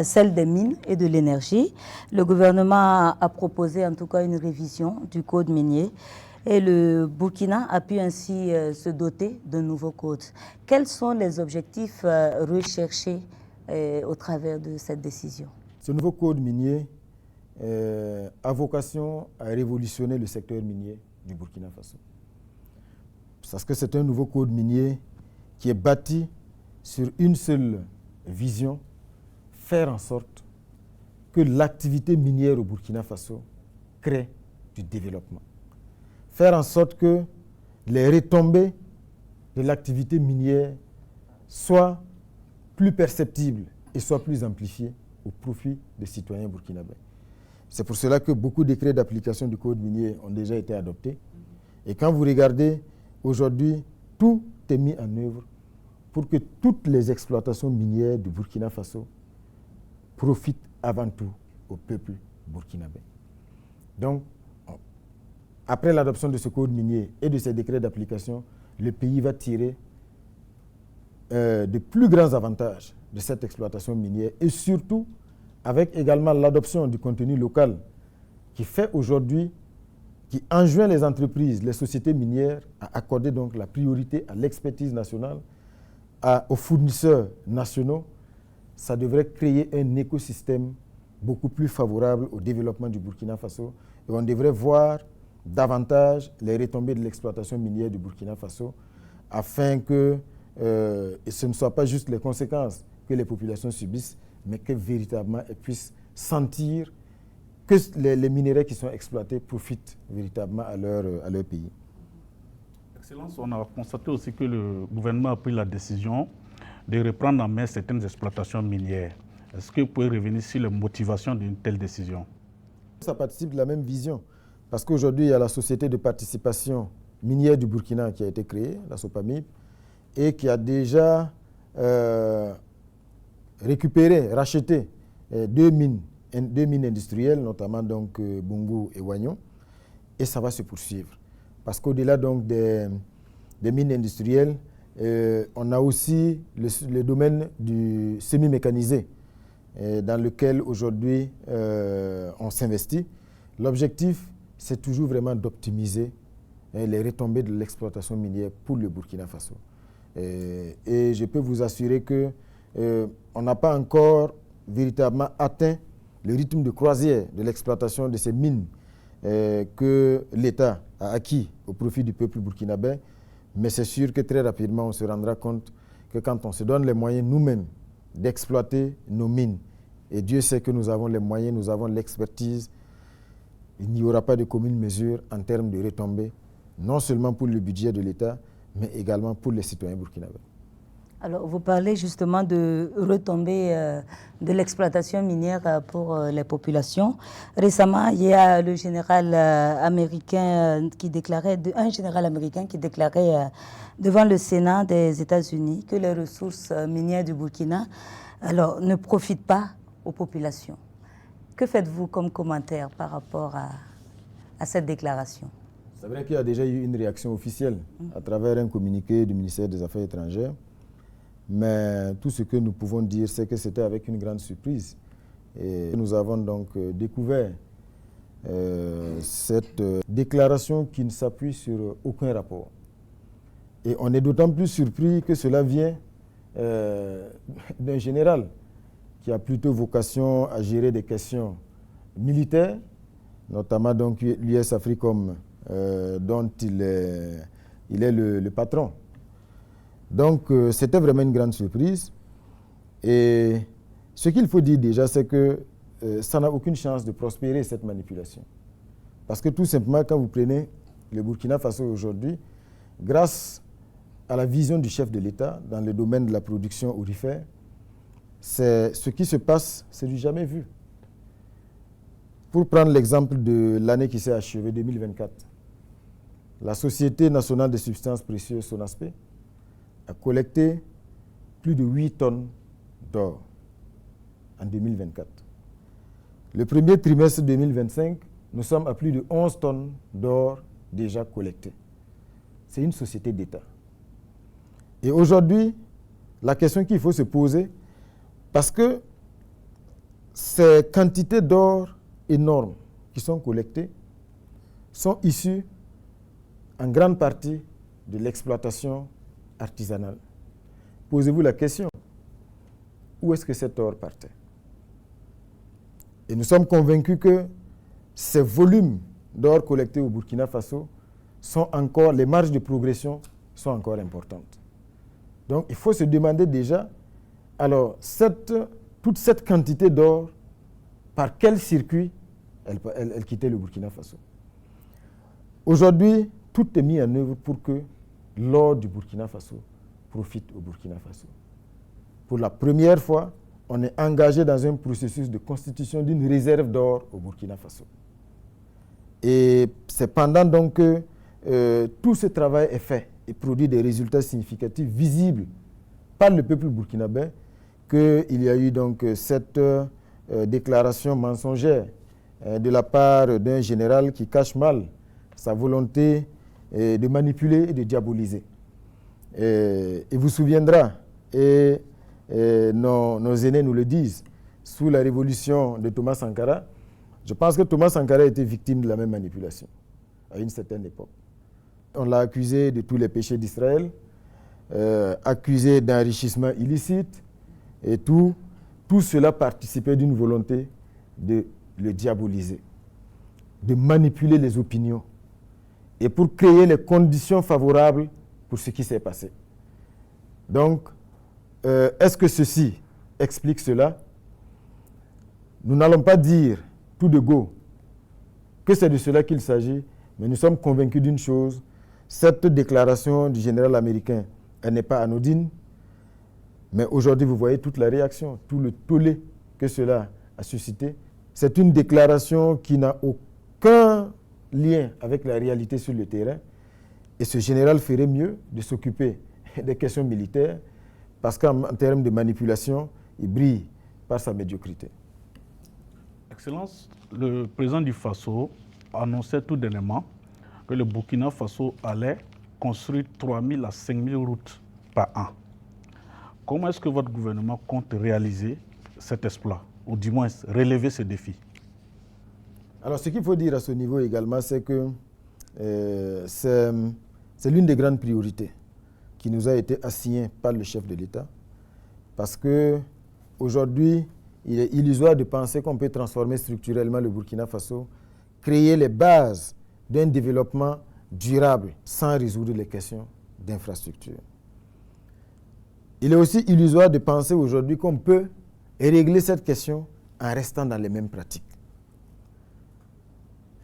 celle des mines et de l'énergie. Le gouvernement a proposé en tout cas une révision du code minier et le Burkina a pu ainsi se doter d'un nouveau code. Quels sont les objectifs recherchés au travers de cette décision? Ce nouveau code minier a vocation à révolutionner le secteur minier du Burkina Faso. Parce que c'est un nouveau code minier qui est bâti sur une seule vision, faire en sorte que l'activité minière au Burkina Faso crée du développement. Faire en sorte que les retombées de l'activité minière soient plus perceptibles et soient plus amplifiées au profit des citoyens burkinabés. C'est pour cela que beaucoup de décrets d'application du code minier ont déjà été adoptés. Et quand vous regardez, aujourd'hui, tout est mis en œuvre pour que toutes les exploitations minières du Burkina Faso profitent avant tout au peuple burkinabé. Donc, après l'adoption de ce code minier et de ces décrets d'application, le pays va tirer de plus grands avantages de cette exploitation minière et surtout avec également l'adoption du contenu local qui fait aujourd'hui, qui enjoint les entreprises, les sociétés minières à accorder donc la priorité à l'expertise nationale, aux fournisseurs nationaux. Ça devrait créer un écosystème beaucoup plus favorable au développement du Burkina Faso et on devrait voir davantage les retombées de l'exploitation minière du Burkina Faso afin que ce ne soit pas juste les conséquences que les populations subissent, mais que véritablement elles puissent sentir que les minéraux qui sont exploités profitent véritablement à leur pays. Excellence, on a constaté aussi que le gouvernement a pris la décision de reprendre en main certaines exploitations minières. Est-ce que vous pouvez revenir sur les motivations d'une telle décision? Ça participe de la même vision, parce qu'aujourd'hui, il y a la société de participation minière du Burkina qui a été créée, la Sopamib, et qui a déjà récupéré, racheté deux mines industrielles, notamment donc Bungu et Wagnon, et ça va se poursuivre. Parce qu'au-delà donc des mines industrielles, on a aussi le domaine du semi-mécanisé, dans lequel aujourd'hui on s'investit. L'objectif, c'est toujours vraiment d'optimiser les retombées de l'exploitation minière pour le Burkina Faso. Et je peux vous assurer qu'on n'a pas encore véritablement atteint le rythme de croisière de l'exploitation de ces mines que l'État a acquis au profit du peuple burkinabé. Mais c'est sûr que très rapidement, on se rendra compte que quand on se donne les moyens nous-mêmes d'exploiter nos mines, et Dieu sait que nous avons les moyens, nous avons l'expertise, il n'y aura pas de commune mesure en termes de retombées, non seulement pour le budget de l'État, mais également pour les citoyens burkinabés. Alors, vous parlez justement de retombées de l'exploitation minière pour les populations. Récemment, il y a le général américain qui déclarait devant le Sénat des États-Unis que les ressources minières du Burkina ne profitent pas aux populations. Que faites-vous comme commentaire par rapport à cette déclaration? C'est vrai qu'il y a déjà eu une réaction officielle à travers un communiqué du ministère des Affaires étrangères. Mais tout ce que nous pouvons dire, c'est que c'était avec une grande surprise. Et nous avons donc découvert cette déclaration qui ne s'appuie sur aucun rapport. Et on est d'autant plus surpris que cela vient d'un général qui a plutôt vocation à gérer des questions militaires, notamment donc l'US Africom, dont il est le patron. Donc, c'était vraiment une grande surprise. Et ce qu'il faut dire déjà, c'est que ça n'a aucune chance de prospérer, cette manipulation. Parce que tout simplement, quand vous prenez le Burkina Faso aujourd'hui, grâce à la vision du chef de l'État dans le domaine de la production aurifère, ce qui se passe, c'est du jamais vu. Pour prendre l'exemple de l'année qui s'est achevée, 2024, la Société nationale des substances précieuses, SONASPE, a collecté plus de 8 tonnes d'or en 2024. Le premier trimestre 2025, nous sommes à plus de 11 tonnes d'or déjà collectées. C'est une société d'État. Et aujourd'hui, la question qu'il faut se poser, parce que ces quantités d'or énormes qui sont collectées sont issues en grande partie de l'exploitation artisanale. Posez-vous la question, où est-ce que cet or partait? Et nous sommes convaincus que ces volumes d'or collectés au Burkina Faso les marges de progression sont encore importantes. Donc il faut se demander déjà, alors toute cette quantité d'or, par quel circuit elle quittait le Burkina Faso? Aujourd'hui, tout est mis en œuvre pour que l'or du Burkina Faso profite au Burkina Faso. Pour la première fois, on est engagé dans un processus de constitution d'une réserve d'or au Burkina Faso. Et c'est pendant donc que tout ce travail est fait et produit des résultats significatifs visibles par le peuple burkinabé qu'il y a eu donc cette déclaration mensongère de la part d'un général qui cache mal sa volonté de manipuler et de diaboliser. Il vous souviendra, et nos aînés nous le disent, sous la révolution de Thomas Sankara, je pense que Thomas Sankara était victime de la même manipulation à une certaine époque. On l'a accusé de tous les péchés d'Israël, accusé d'enrichissement illicite, et tout cela participait d'une volonté de le diaboliser, de manipuler les opinions, et pour créer les conditions favorables pour ce qui s'est passé. Donc, est-ce que ceci explique cela? Nous n'allons pas dire tout de go que c'est de cela qu'il s'agit, mais nous sommes convaincus d'une chose, cette déclaration du général américain, elle n'est pas anodine, mais aujourd'hui vous voyez toute la réaction, tout le tollé que cela a suscité. C'est une déclaration qui n'a aucun lien avec la réalité sur le terrain Et ce général ferait mieux de s'occuper des questions militaires parce qu'en termes de manipulation, il brille par sa médiocrité. Excellence, le président du Faso annonçait tout dernièrement que le Burkina Faso allait construire 3 000 à 5 000 routes par an. Comment est-ce que votre gouvernement compte réaliser cet exploit, ou du moins relever ce défi? Alors, ce qu'il faut dire à ce niveau également, c'est que c'est l'une des grandes priorités qui nous a été assignée par le chef de l'État, parce qu'aujourd'hui, il est illusoire de penser qu'on peut transformer structurellement le Burkina Faso, créer les bases d'un développement durable sans résoudre les questions d'infrastructure. Il est aussi illusoire de penser aujourd'hui qu'on peut régler cette question en restant dans les mêmes pratiques.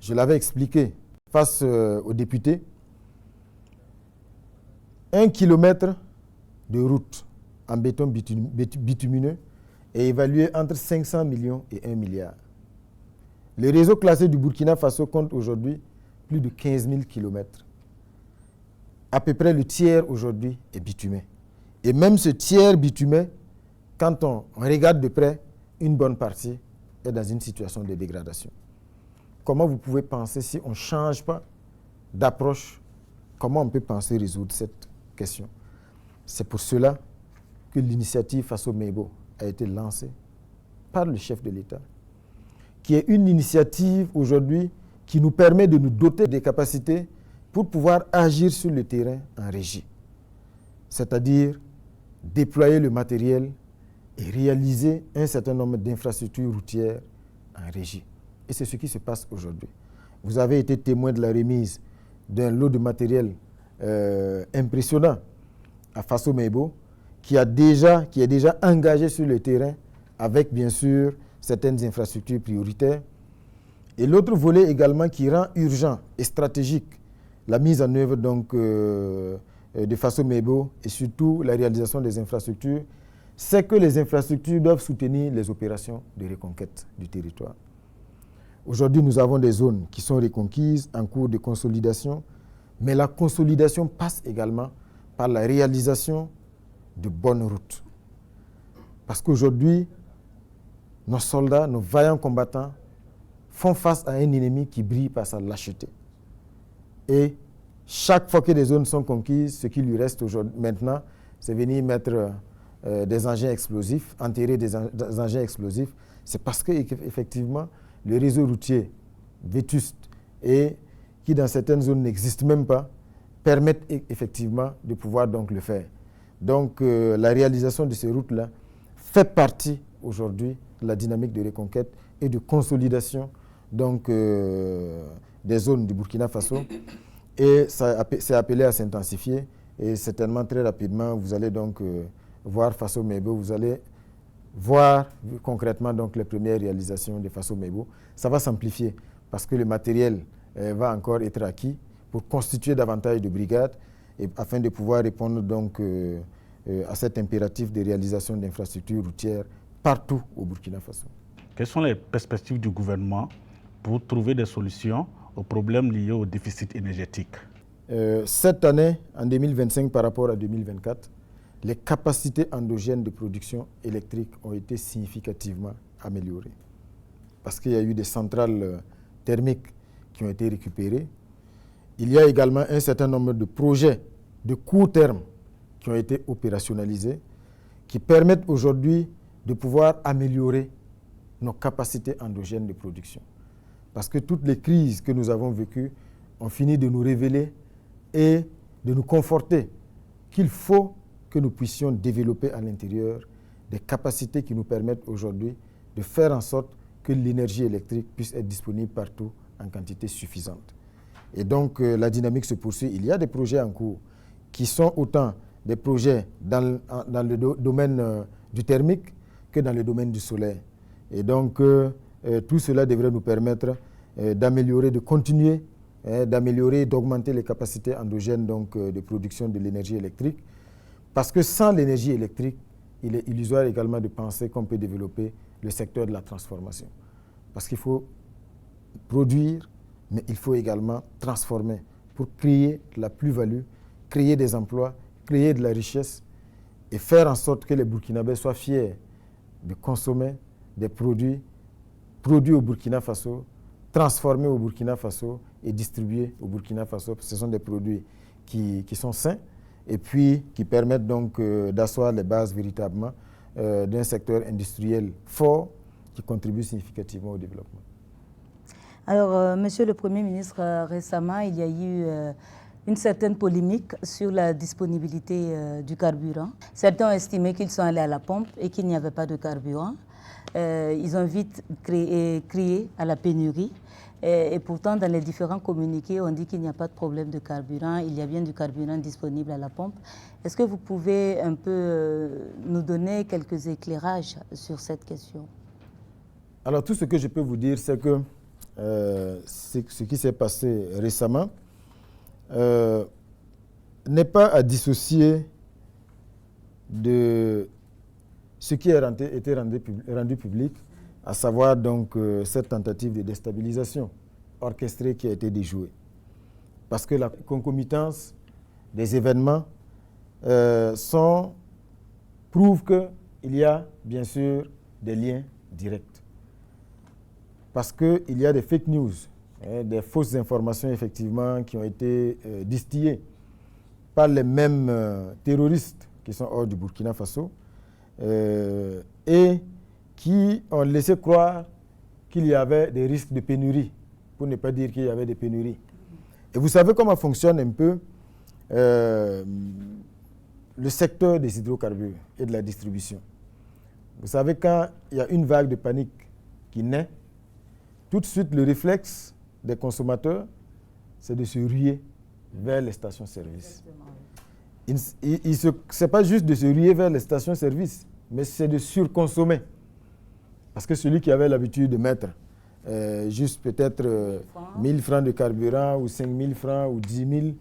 Je l'avais expliqué face aux députés. 1 kilomètre de route en béton bitumineux est évalué entre 500 millions et 1 milliard. Le réseau classé du Burkina Faso compte aujourd'hui plus de 15 000 kilomètres. À peu près le tiers aujourd'hui est bitumé. Et même ce tiers bitumé, quand on regarde de près, une bonne partie est dans une situation de dégradation. Comment vous pouvez penser, si on ne change pas d'approche, comment on peut penser résoudre cette question? C'est pour cela que l'initiative Faso-Mebo a été lancée par le chef de l'État, qui est une initiative aujourd'hui qui nous permet de nous doter des capacités pour pouvoir agir sur le terrain en régie, c'est-à-dire déployer le matériel et réaliser un certain nombre d'infrastructures routières en régie. Et c'est ce qui se passe aujourd'hui. Vous avez été témoin de la remise d'un lot de matériel impressionnant à Faso-Mebo, qui est déjà engagé sur le terrain avec, bien sûr, certaines infrastructures prioritaires. Et l'autre volet également qui rend urgent et stratégique la mise en œuvre donc, de Faso-Mebo et surtout la réalisation des infrastructures, c'est que les infrastructures doivent soutenir les opérations de reconquête du territoire. Aujourd'hui, nous avons des zones qui sont reconquises en cours de consolidation, mais la consolidation passe également par la réalisation de bonnes routes. Parce qu'aujourd'hui, nos soldats, nos vaillants combattants font face à un ennemi qui brille par sa lâcheté. Et chaque fois que des zones sont conquises, ce qui lui reste maintenant, c'est venir mettre des engins explosifs, enterrer des engins explosifs. C'est parce qu'effectivement, le réseau routier vétuste et qui dans certaines zones n'existe même pas, permettent effectivement de pouvoir donc le faire. Donc la réalisation de ces routes-là fait partie aujourd'hui de la dynamique de reconquête et de consolidation donc, des zones du Burkina Faso. Et c'est appelé à s'intensifier et certainement très rapidement, vous allez donc voir Faso-Mebo, vous allez voir concrètement donc, les premières réalisations de Faso-Mebo. Ça va s'amplifier parce que le matériel va encore être acquis pour constituer davantage de brigades et afin de pouvoir répondre donc, à cet impératif de réalisation d'infrastructures routières partout au Burkina Faso. Quelles sont les perspectives du gouvernement pour trouver des solutions aux problèmes liés au déficit énergétique? Cette année, en 2025 par rapport à 2024, les capacités endogènes de production électrique ont été significativement améliorées. Parce qu'il y a eu des centrales thermiques qui ont été récupérées. Il y a également un certain nombre de projets de court terme qui ont été opérationnalisés, qui permettent aujourd'hui de pouvoir améliorer nos capacités endogènes de production. Parce que toutes les crises que nous avons vécues ont fini de nous révéler et de nous conforter qu'il faut que nous puissions développer à l'intérieur des capacités qui nous permettent aujourd'hui de faire en sorte que l'énergie électrique puisse être disponible partout en quantité suffisante. Et donc la dynamique se poursuit. Il y a des projets en cours qui sont autant des projets dans le domaine du thermique que dans le domaine du solaire. Et donc tout cela devrait nous permettre d'améliorer, de continuer, d'améliorer et d'augmenter les capacités endogènes donc, de production de l'énergie électrique. Parce que sans l'énergie électrique, il est illusoire également de penser qu'on peut développer le secteur de la transformation. Parce qu'il faut produire, mais il faut également transformer pour créer de la plus-value, créer des emplois, créer de la richesse et faire en sorte que les Burkinabés soient fiers de consommer des produits au Burkina Faso, transformés au Burkina Faso et distribués au Burkina Faso. Ce sont des produits qui sont sains et puis qui permettent donc d'asseoir les bases véritablement d'un secteur industriel fort qui contribue significativement au développement. Alors, Monsieur le Premier ministre, récemment, il y a eu une certaine polémique sur la disponibilité du carburant. Certains ont estimé qu'ils sont allés à la pompe et qu'il n'y avait pas de carburant. Ils ont vite crié à la pénurie. Et pourtant, dans les différents communiqués, on dit qu'il n'y a pas de problème de carburant. Il y a bien du carburant disponible à la pompe. Est-ce que vous pouvez un peu nous donner quelques éclairages sur cette question? Alors, tout ce que je peux vous dire, c'est que ce qui s'est passé récemment n'est pas à dissocier de ce qui a été rendu public, à savoir donc cette tentative de déstabilisation orchestrée qui a été déjouée. Parce que la concomitance des événements prouve qu'il y a bien sûr des liens directs. Parce qu'il y a des fake news, des fausses informations effectivement qui ont été distillées par les mêmes terroristes qui sont hors du Burkina Faso et qui ont laissé croire qu'il y avait des risques de pénurie, pour ne pas dire qu'il y avait des pénuries. Et vous savez comment fonctionne un peu le secteur des hydrocarbures et de la distribution. Vous savez, quand il y a une vague de panique qui naît, tout de suite, le réflexe des consommateurs, c'est de se ruer vers les stations-service. Ce n'est pas juste de se ruer vers les stations-service, mais c'est de surconsommer. Parce que celui qui avait l'habitude de mettre juste peut-être 1 000 francs de carburant ou 5 000 francs ou 10 000, il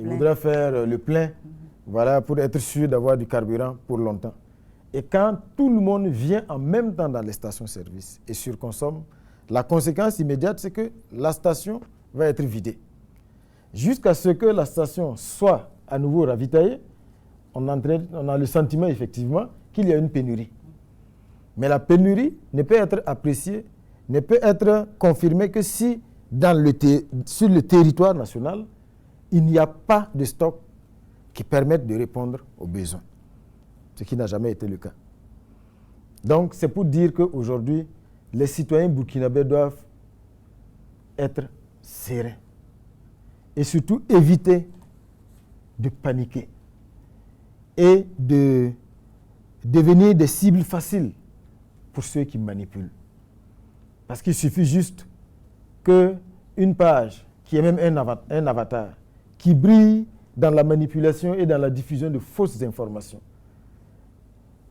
voudra faire le plein, voilà, pour être sûr d'avoir du carburant pour longtemps. Et quand tout le monde vient en même temps dans les stations-service et surconsomme, la conséquence immédiate, c'est que la station va être vidée. Jusqu'à ce que la station soit à nouveau ravitaillée, on a le sentiment effectivement qu'il y a une pénurie. Mais la pénurie ne peut être appréciée, ne peut être confirmée que si sur le territoire national, il n'y a pas de stock qui permette de répondre aux besoins. Ce qui n'a jamais été le cas. Donc c'est pour dire qu'aujourd'hui, les citoyens burkinabés doivent être sereins et surtout éviter de paniquer et de devenir des cibles faciles pour ceux qui manipulent. Parce qu'il suffit juste qu'une page, qui est même un avatar, qui brille dans la manipulation et dans la diffusion de fausses informations,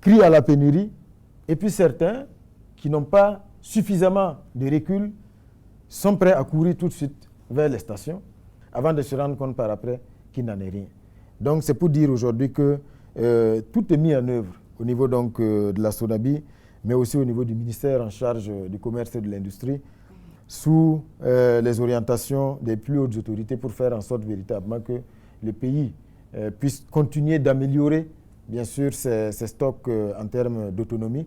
crie à la pénurie, et puis certains qui n'ont pas suffisamment de recul sont prêts à courir tout de suite vers les stations avant de se rendre compte par après qu'il n'en est rien. Donc c'est pour dire aujourd'hui que tout est mis en œuvre au niveau donc, de la SONABI, mais aussi au niveau du ministère en charge du commerce et de l'industrie, sous les orientations des plus hautes autorités pour faire en sorte véritablement que le pays puisse continuer d'améliorer bien sûr ses stocks en termes d'autonomie.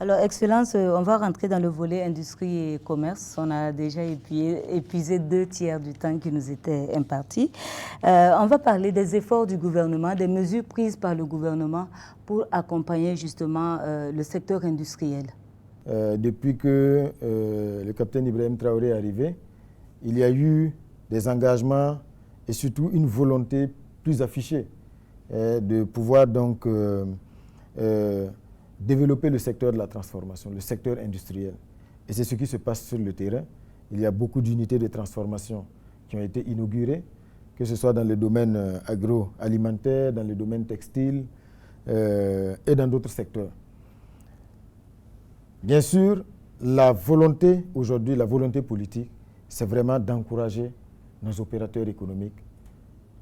Alors, Excellence, on va rentrer dans le volet industrie et commerce. On a déjà épuisé 2/3 du temps qui nous était imparti. On va parler des efforts du gouvernement, des mesures prises par le gouvernement pour accompagner justement le secteur industriel. Depuis que le capitaine Ibrahim Traoré est arrivé, il y a eu des engagements et surtout une volonté plus affichée de pouvoir donc développer le secteur de la transformation, le secteur industriel. Et c'est ce qui se passe sur le terrain. Il y a beaucoup d'unités de transformation qui ont été inaugurées, que ce soit dans le domaine agroalimentaire, dans le domaine textile et dans d'autres secteurs. Bien sûr, la volonté aujourd'hui, la volonté politique, c'est vraiment d'encourager nos opérateurs économiques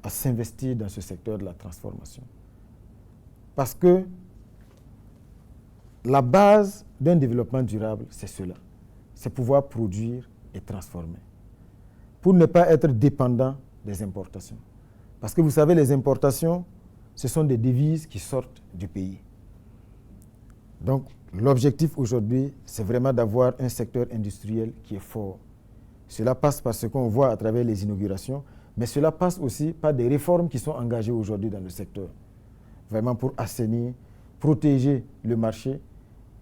à s'investir dans ce secteur de la transformation. Parce que la base d'un développement durable, c'est cela. C'est pouvoir produire et transformer. pour ne pas être dépendant des importations. Parce que vous savez, les importations, ce sont des devises qui sortent du pays. Donc, l'objectif aujourd'hui, c'est vraiment d'avoir un secteur industriel qui est fort. Cela passe par ce qu'on voit à travers les inaugurations, mais cela passe aussi par des réformes qui sont engagées aujourd'hui dans le secteur. Vraiment pour assainir, protéger le marché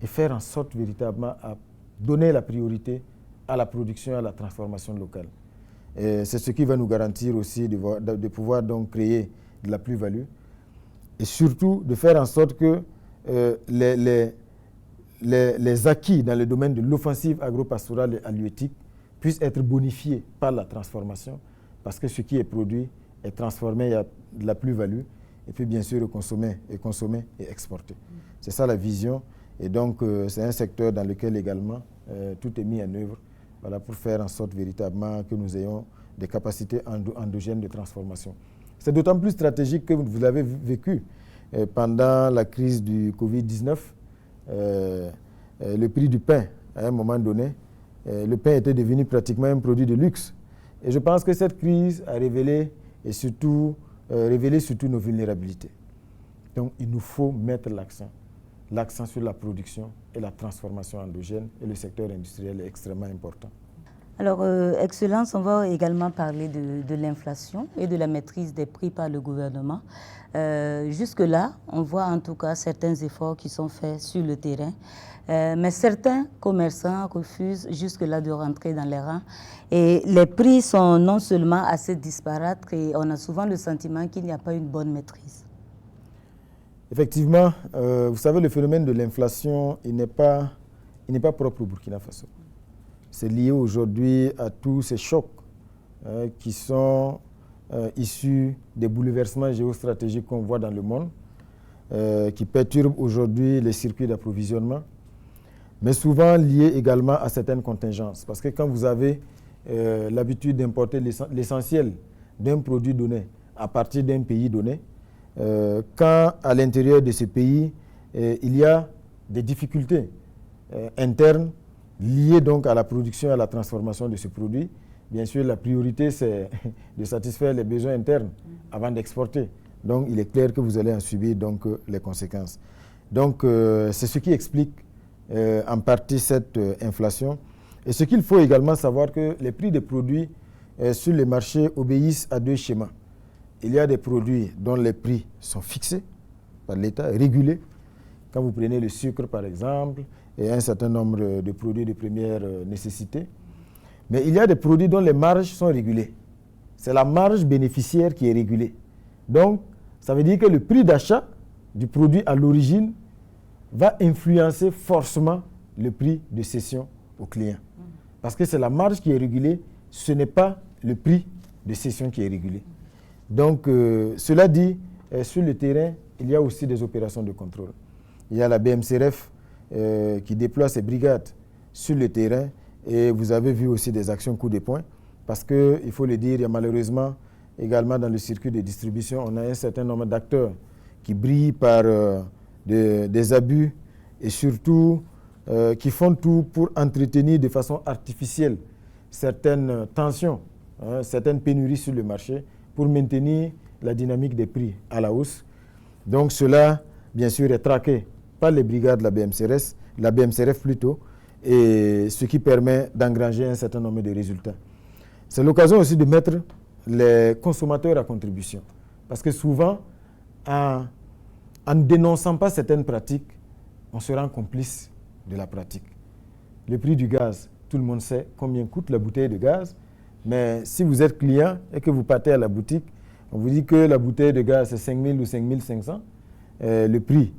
et faire en sorte véritablement à donner la priorité à la production et à la transformation locale. C'est ce qui va nous garantir aussi de pouvoir donc créer de la plus-value et surtout de faire en sorte que les acquis dans le domaine de l'offensive agro-pastorale et halieutique puissent être bonifiés par la transformation parce que ce qui est produit est transformé, il y a de la plus-value et puis bien sûr consommé et exporté. C'est ça la vision et donc c'est un secteur dans lequel également tout est mis en œuvre. Voilà, pour faire en sorte véritablement que nous ayons des capacités endogènes de transformation. C'est d'autant plus stratégique que vous l'avez vécu pendant la crise du Covid-19. Le prix du pain, à un moment donné, le pain était devenu pratiquement un produit de luxe. Et je pense que cette crise a révélé surtout nos vulnérabilités. Donc il nous faut mettre l'accent sur la production et la transformation endogène et le secteur industriel est extrêmement important. Alors, Excellence, on va également parler de l'inflation et de la maîtrise des prix par le gouvernement. Jusque-là, on voit en tout cas certains efforts qui sont faits sur le terrain, mais certains commerçants refusent jusque-là de rentrer dans les rangs. Et les prix sont non seulement assez disparates, et on a souvent le sentiment qu'il n'y a pas une bonne maîtrise. Effectivement, vous savez, le phénomène de l'inflation, il n'est pas propre au Burkina Faso. C'est lié aujourd'hui à tous ces chocs qui sont issus des bouleversements géostratégiques qu'on voit dans le monde, qui perturbent aujourd'hui les circuits d'approvisionnement, mais souvent liés également à certaines contingences. Parce que quand vous avez l'habitude d'importer l'essentiel d'un produit donné à partir d'un pays donné, quand à l'intérieur de ce pays, il y a des difficultés internes liées donc à la production et à la transformation de ce produit, bien sûr, la priorité, c'est de satisfaire les besoins internes avant d'exporter. Donc, il est clair que vous allez en subir donc, les conséquences. Donc, c'est ce qui explique en partie cette inflation. Et ce qu'il faut également savoir, que les prix des produits sur les marchés obéissent à deux schémas. Il y a des produits dont les prix sont fixés par l'État, régulés. Quand vous prenez le sucre, par exemple, et un certain nombre de produits de première nécessité. Mais il y a des produits dont les marges sont régulées. C'est la marge bénéficiaire qui est régulée. Donc, ça veut dire que le prix d'achat du produit à l'origine va influencer forcément le prix de cession au client. Parce que c'est la marge qui est régulée, ce n'est pas le prix de cession qui est régulé. Donc, cela dit, sur le terrain, il y a aussi des opérations de contrôle. Il y a la BMCRF qui déploie ses brigades sur le terrain et vous avez vu aussi des actions coup de poing parce qu'il faut le dire, il y a malheureusement également dans le circuit de distribution, on a un certain nombre d'acteurs qui brillent par des abus et surtout qui font tout pour entretenir de façon artificielle certaines tensions, certaines pénuries sur le marché pour maintenir la dynamique des prix à la hausse. Donc cela, bien sûr, est traqué par les brigades de la BMCRF plutôt, et ce qui permet d'engranger un certain nombre de résultats. C'est l'occasion aussi de mettre les consommateurs à contribution. Parce que souvent, en ne dénonçant pas certaines pratiques, on se rend complice de la pratique. Le prix du gaz, tout le monde sait combien coûte la bouteille de gaz, mais si vous êtes client et que vous partez à la boutique, on vous dit que la bouteille de gaz c'est 5 000 ou 5 500, le prix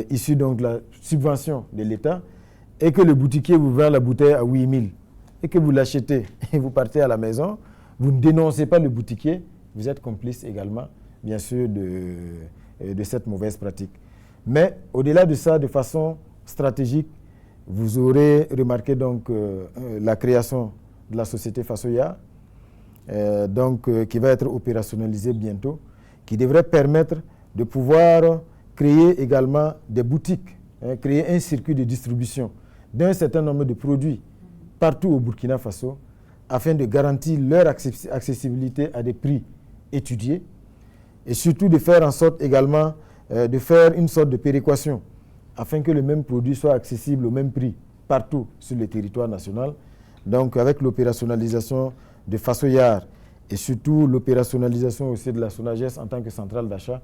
issu donc de la subvention de l'État, et que le boutiquier vous vend la bouteille à 8 000 et que vous l'achetez et vous partez à la maison, vous ne dénoncez pas le boutiquier, vous êtes complice également, bien sûr, de cette mauvaise pratique. Mais au-delà de ça, de façon stratégique, vous aurez remarqué donc la création de la société Fasoya, qui va être opérationnalisée bientôt, qui devrait permettre de pouvoir créer également des boutiques, créer un circuit de distribution d'un certain nombre de produits partout au Burkina Faso, afin de garantir leur accessibilité à des prix étudiés et surtout de faire en sorte également de faire une sorte de péréquation afin que le même produit soit accessible au même prix partout sur le territoire national. Donc avec l'opérationnalisation de Fasoyar et surtout l'opérationnalisation aussi de la SONAGES en tant que centrale d'achat,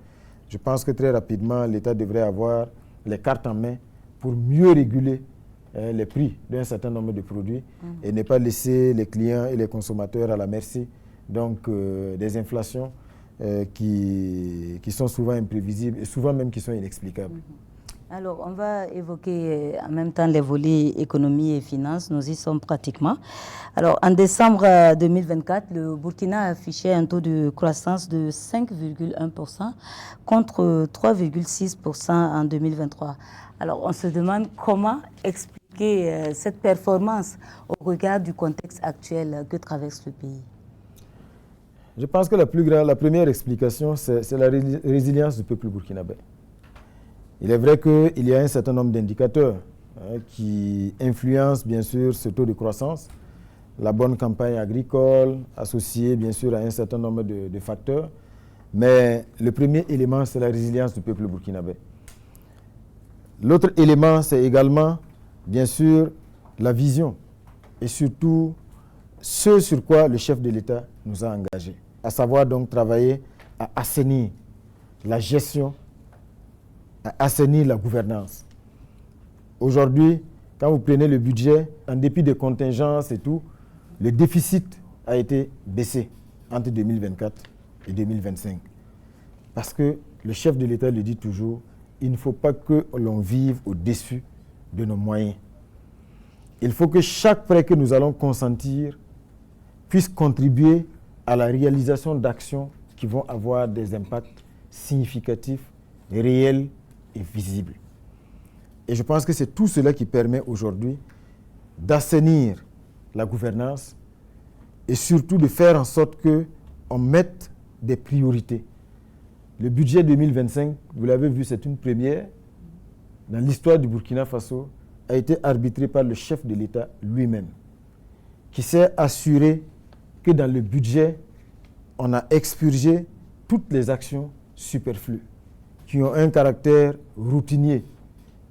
je pense que très rapidement l'État devrait avoir les cartes en main pour mieux réguler les prix d'un certain nombre de produits et ne pas laisser les clients et les consommateurs à la merci donc, des inflations qui sont souvent imprévisibles et souvent même qui sont inexplicables. Alors, on va évoquer en même temps les volets économie et finances. Nous y sommes pratiquement. Alors, en décembre 2024, le Burkina a affiché un taux de croissance de 5,1% contre 3,6% en 2023. Alors, on se demande comment expliquer cette performance au regard du contexte actuel que traverse le pays. Je pense que la première explication, c'est la résilience du peuple burkinabé. Il est vrai qu'il y a un certain nombre d'indicateurs qui influencent bien sûr ce taux de croissance. La bonne campagne agricole, associée bien sûr à un certain nombre de facteurs. Mais le premier élément, c'est la résilience du peuple burkinabé. L'autre élément, c'est également bien sûr la vision et surtout ce sur quoi le chef de l'État nous a engagés, à savoir donc travailler à assainir la gestion, à assainir la gouvernance. Aujourd'hui, quand vous prenez le budget, en dépit des contingences et tout, le déficit a été baissé entre 2024 et 2025. Parce que le chef de l'État le dit toujours, il ne faut pas que l'on vive au-dessus de nos moyens. Il faut que chaque prêt que nous allons consentir puisse contribuer à la réalisation d'actions qui vont avoir des impacts significatifs, réels et visibles. Et je pense que c'est tout cela qui permet aujourd'hui d'assainir la gouvernance et surtout de faire en sorte qu'on mette des priorités. Le budget 2025, vous l'avez vu, c'est une première dans l'histoire du Burkina Faso, a été arbitré par le chef de l'État lui-même, qui s'est assuré que dans le budget, on a expurgé toutes les actions superflues, qui ont un caractère routinier,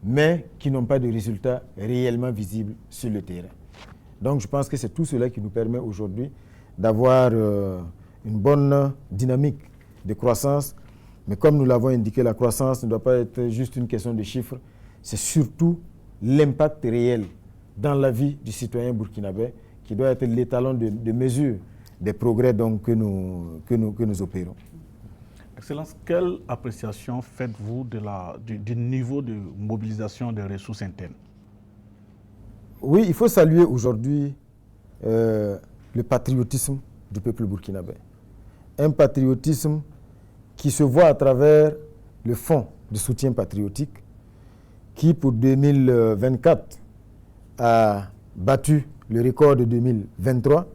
mais qui n'ont pas de résultats réellement visibles sur le terrain. Donc je pense que c'est tout cela qui nous permet aujourd'hui d'avoir une bonne dynamique de croissance. Mais comme nous l'avons indiqué, la croissance ne doit pas être juste une question de chiffres, c'est surtout l'impact réel dans la vie du citoyen burkinabé qui doit être l'étalon de mesure des progrès donc, que nous opérons. Excellence, quelle appréciation faites-vous du niveau de mobilisation des ressources internes? Oui, il faut saluer aujourd'hui le patriotisme du peuple burkinabé. Un patriotisme qui se voit à travers le fonds de soutien patriotique qui, pour 2024, a battu le record de 2023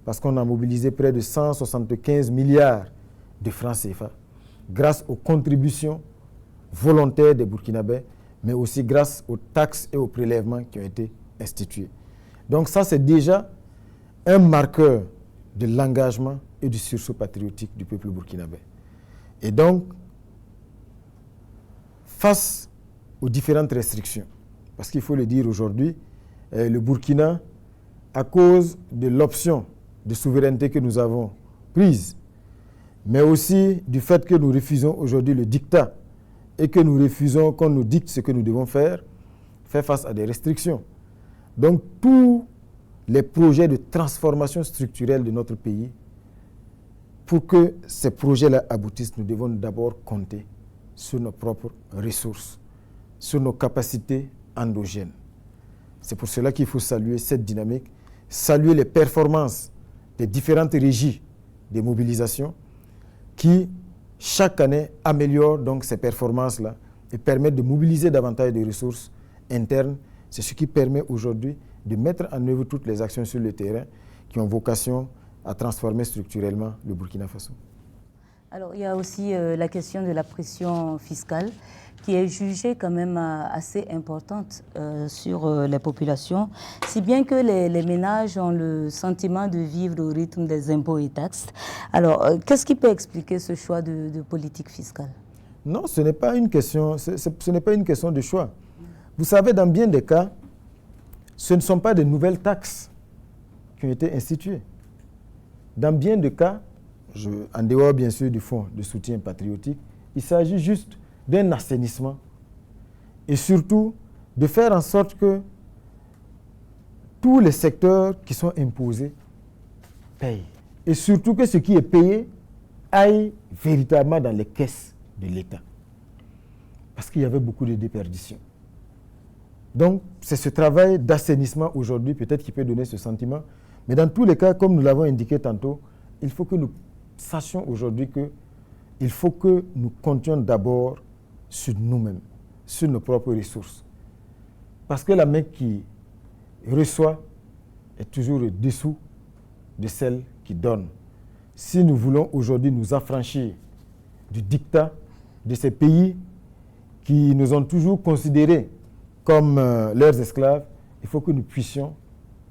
parce qu'on a mobilisé près de 175 milliards de francs CFA grâce aux contributions volontaires des Burkinabés, mais aussi grâce aux taxes et aux prélèvements qui ont été institués. Donc ça, c'est déjà un marqueur de l'engagement et du sursaut patriotique du peuple burkinabé. Et donc, face aux différentes restrictions, parce qu'il faut le dire aujourd'hui, le Burkina, à cause de l'option de souveraineté que nous avons prise, mais aussi du fait que nous refusons aujourd'hui le dictat et que nous refusons qu'on nous dicte ce que nous devons faire, fait face à des restrictions. Donc, tous les projets de transformation structurelle de notre pays, pour que ces projets-là aboutissent, nous devons d'abord compter sur nos propres ressources, sur nos capacités endogènes. C'est pour cela qu'il faut saluer cette dynamique, saluer les performances des différentes régies des mobilisations qui, chaque année, améliorent donc ces performances-là et permettent de mobiliser davantage de ressources internes. C'est ce qui permet aujourd'hui de mettre en œuvre toutes les actions sur le terrain qui ont vocation à transformer structurellement le Burkina Faso. Alors, il y a aussi la question de la pression fiscale qui est jugée quand même assez importante sur les populations, si bien que les ménages ont le sentiment de vivre au rythme des impôts et taxes. Alors, qu'est-ce qui peut expliquer ce choix de politique fiscale? Non, ce n'est pas une question, ce n'est pas une question de choix. Vous savez, dans bien des cas, ce ne sont pas de nouvelles taxes qui ont été instituées. Dans bien de cas, en dehors bien sûr du fonds de soutien patriotique, il s'agit juste d'un assainissement et surtout de faire en sorte que tous les secteurs qui sont imposés payent. Et surtout que ce qui est payé aille véritablement dans les caisses de l'État. Parce qu'il y avait beaucoup de déperditions. Donc, c'est ce travail d'assainissement aujourd'hui peut-être qui peut donner ce sentiment. Mais dans tous les cas, comme nous l'avons indiqué tantôt, il faut que nous sachions aujourd'hui qu'il faut que nous comptions d'abord sur nous-mêmes, sur nos propres ressources. Parce que la main qui reçoit est toujours au-dessous de celle qui donne. Si nous voulons aujourd'hui nous affranchir du diktat de ces pays qui nous ont toujours considérés comme leurs esclaves, il faut que nous puissions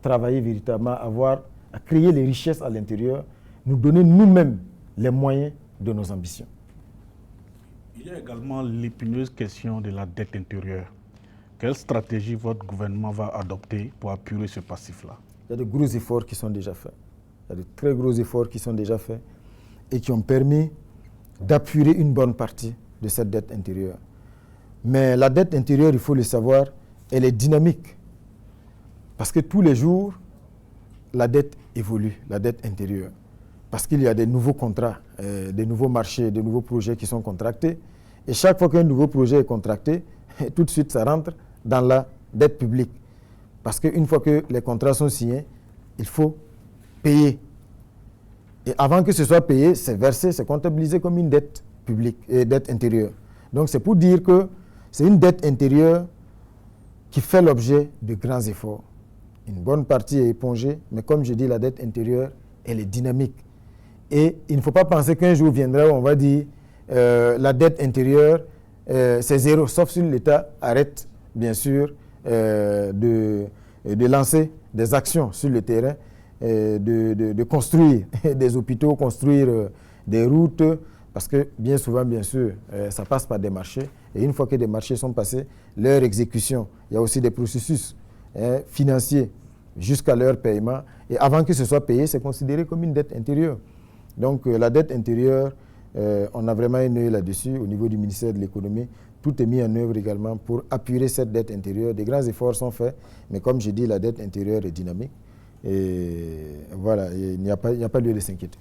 travailler véritablement, à créer les richesses à l'intérieur, nous donner nous-mêmes les moyens de nos ambitions. Il y a également l'épineuse question de la dette intérieure. Quelle stratégie votre gouvernement va adopter pour apurer ce passif-là? Il y a de gros efforts qui sont déjà faits. Il y a de très gros efforts qui sont déjà faits et qui ont permis d'apurer une bonne partie de cette dette intérieure. Mais la dette intérieure, il faut le savoir, elle est dynamique. Parce que tous les jours, la dette évolue, la dette intérieure. Parce qu'il y a des nouveaux contrats, des nouveaux marchés, des nouveaux projets qui sont contractés. Et chaque fois qu'un nouveau projet est contracté, tout de suite, ça rentre dans la dette publique. Parce qu'une fois que les contrats sont signés, il faut payer. Et avant que ce soit payé, c'est versé, c'est comptabilisé comme une dette publique et dette intérieure. Donc c'est pour dire que c'est une dette intérieure qui fait l'objet de grands efforts. Une bonne partie est épongée, mais comme je dis, la dette intérieure, elle est dynamique. Et il ne faut pas penser qu'un jour viendra où on va dire la dette intérieure, c'est zéro, sauf si l'État arrête, bien sûr, de lancer des actions sur le terrain, de construire des hôpitaux, construire des routes, parce que bien souvent, bien sûr, ça passe par des marchés. Et une fois que des marchés sont passés, leur exécution, il y a aussi des processus financiers jusqu'à leur paiement. Et avant que ce soit payé, c'est considéré comme une dette intérieure. Donc la dette intérieure, on a vraiment un œil là-dessus au niveau du ministère de l'économie. Tout est mis en œuvre également pour apurer cette dette intérieure. Des grands efforts sont faits, mais comme je dis, la dette intérieure est dynamique. Et voilà, il n'y a pas lieu de s'inquiéter.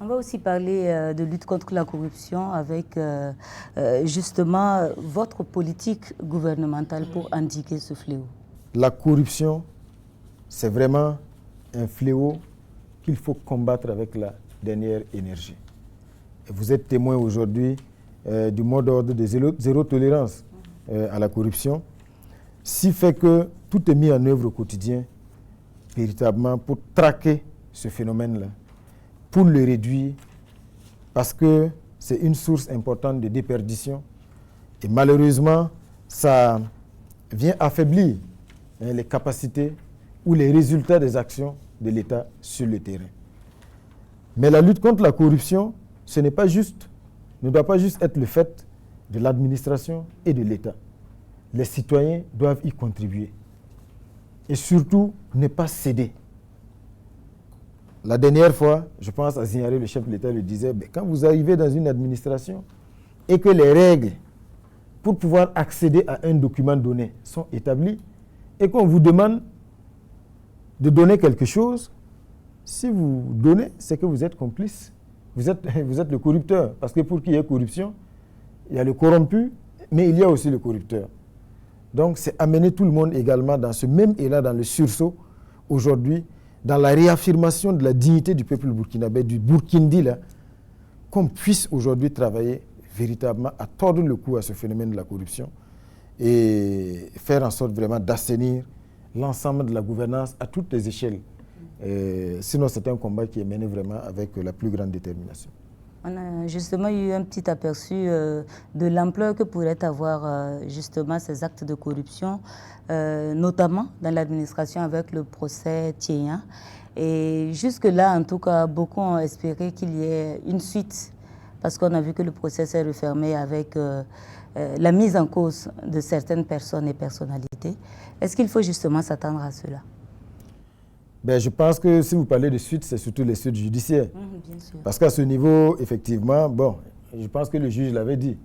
On va aussi parler de lutte contre la corruption avec justement votre politique gouvernementale pour endiguer ce fléau. La corruption, c'est vraiment un fléau qu'il faut combattre avec la dernière énergie. Et vous êtes témoin aujourd'hui du mot d'ordre de zéro tolérance à la corruption, ce qui fait que tout est mis en œuvre au quotidien véritablement pour traquer ce phénomène-là, pour le réduire, parce que c'est une source importante de déperdition. Et malheureusement, ça vient affaiblir les capacités ou les résultats des actions de l'État sur le terrain. Mais la lutte contre la corruption, ce n'est pas juste, ne doit pas juste être le fait de l'administration et de l'État. Les citoyens doivent y contribuer. Et surtout, ne pas céder. La dernière fois, je pense à Zignaré, le chef de l'État, le disait, quand vous arrivez dans une administration et que les règles pour pouvoir accéder à un document donné sont établies et qu'on vous demande de donner quelque chose, si vous donnez, c'est que vous êtes complice. Vous êtes le corrupteur. Parce que pour qu'il y ait corruption, il y a le corrompu, mais il y a aussi le corrupteur. Donc, c'est amener tout le monde également dans ce même élan, dans le sursaut, aujourd'hui, dans la réaffirmation de la dignité du peuple burkinabé, du Burkindi, là, qu'on puisse aujourd'hui travailler véritablement à tordre le cou à ce phénomène de la corruption et faire en sorte vraiment d'assainir l'ensemble de la gouvernance à toutes les échelles. Sinon, c'est un combat qui est mené vraiment avec la plus grande détermination. On a justement eu un petit aperçu de l'ampleur que pourraient avoir justement ces actes de corruption, notamment dans l'administration avec le procès Tchéen. Et jusque-là, en tout cas, beaucoup ont espéré qu'il y ait une suite, parce qu'on a vu que le procès s'est refermé avec la mise en cause de certaines personnes et personnalités. Est-ce qu'il faut justement s'attendre à cela? Ben, je pense que si vous parlez de suite, c'est surtout les suites judiciaires. Bien sûr. Parce qu'à ce niveau, effectivement, bon, je pense que le juge l'avait dit.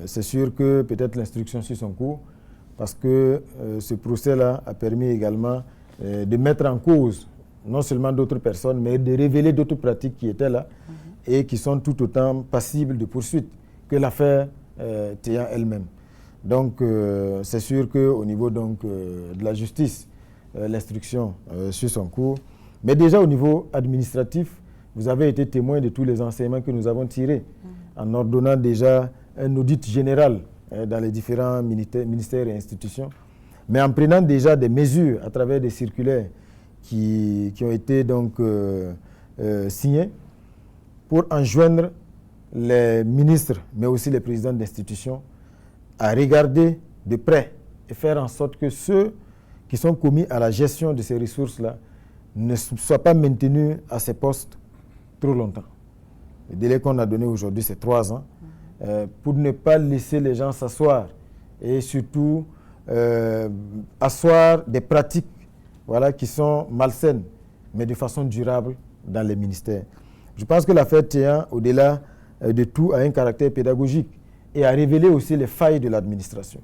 C'est sûr que peut-être l'instruction suit son cours, parce que ce procès-là a permis également de mettre en cause non seulement d'autres personnes, mais de révéler d'autres pratiques qui étaient là et qui sont tout autant passibles de poursuite que l'affaire Tchéen elle-même. Donc, c'est sûr qu'au niveau donc, de la justice, l'instruction suit son cours. Mais déjà au niveau administratif, vous avez été témoin de tous les enseignements que nous avons tirés en ordonnant déjà un audit général dans les différents ministères et institutions, mais en prenant déjà des mesures à travers des circulaires qui ont été donc signées pour enjoindre les ministres, mais aussi les présidents d'institutions, à regarder de près et faire en sorte que ceux qui sont commis à la gestion de ces ressources-là ne soient pas maintenus à ces postes trop longtemps. Le délai qu'on a donné aujourd'hui, c'est 3 ans, pour ne pas laisser les gens s'asseoir et surtout asseoir des pratiques qui sont malsaines, mais de façon durable dans les ministères. Je pense que l'affaire Tchéen, au-delà de tout, a un caractère pédagogique et a révélé aussi les failles de l'administration.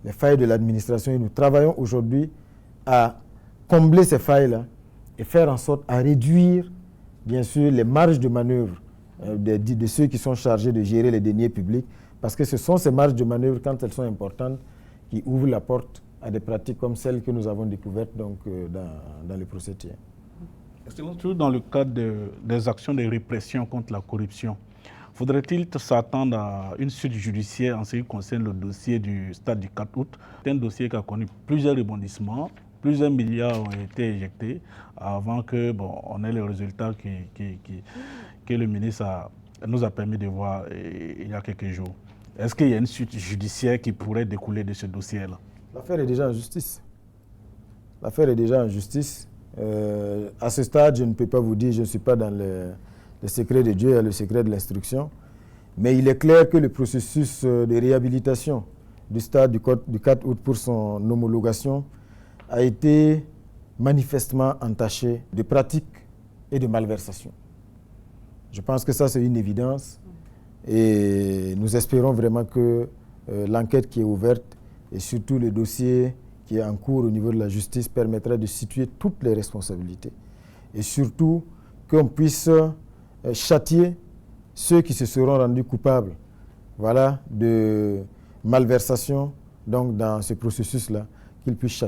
Les failles de l'administration, et nous travaillons aujourd'hui à combler ces failles-là et faire en sorte à réduire, bien sûr, les marges de manœuvre de ceux qui sont chargés de gérer les deniers publics, parce que ce sont ces marges de manœuvre, quand elles sont importantes, qui ouvrent la porte à des pratiques comme celles que nous avons découvertes donc, dans le procès Tchéen. Toujours dans le cadre des actions de répression contre la corruption, faudrait-il s'attendre à une suite judiciaire en ce qui concerne le dossier du stade du 4 août? C'est un dossier qui a connu plusieurs rebondissements, plusieurs milliards ont été éjectés avant que on ait les résultats que le ministre nous a permis de voir il y a quelques jours. Est-ce qu'il y a une suite judiciaire qui pourrait découler de ce dossier-là? L'affaire est déjà en justice. L'affaire est déjà en justice. À ce stade, je ne peux pas vous dire, je ne suis pas dans le secret de Dieu et le secret de l'instruction, mais il est clair que le processus de réhabilitation du stade du 4 août pour son homologation a été manifestement entaché de pratiques et de malversations. Je pense que ça, c'est une évidence et nous espérons vraiment que l'enquête qui est ouverte et surtout le dossier qui est en cours au niveau de la justice permettra de situer toutes les responsabilités et surtout qu'on puisse châtier ceux qui se seront rendus coupables de malversation donc, dans ce processus-là, qu'ils puissent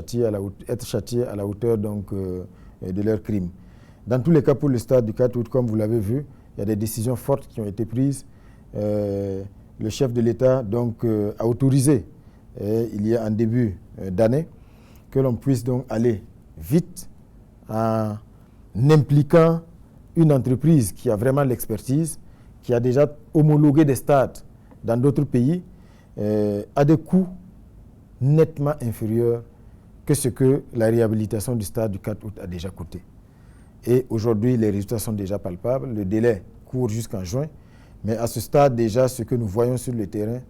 être châtiés à la hauteur donc, de leurs crimes. Dans tous les cas, pour le stade du 4 août, comme vous l'avez vu, il y a des décisions fortes qui ont été prises. Le chef de l'État donc, a autorisé, il y a un début d'année, que l'on puisse donc aller vite en impliquant une entreprise qui a vraiment l'expertise, qui a déjà homologué des stades dans d'autres pays, à des coûts nettement inférieurs que ce que la réhabilitation du stade du 4 août a déjà coûté. Et aujourd'hui, les résultats sont déjà palpables. Le délai court jusqu'en juin. Mais à ce stade, déjà, ce que nous voyons sur le terrain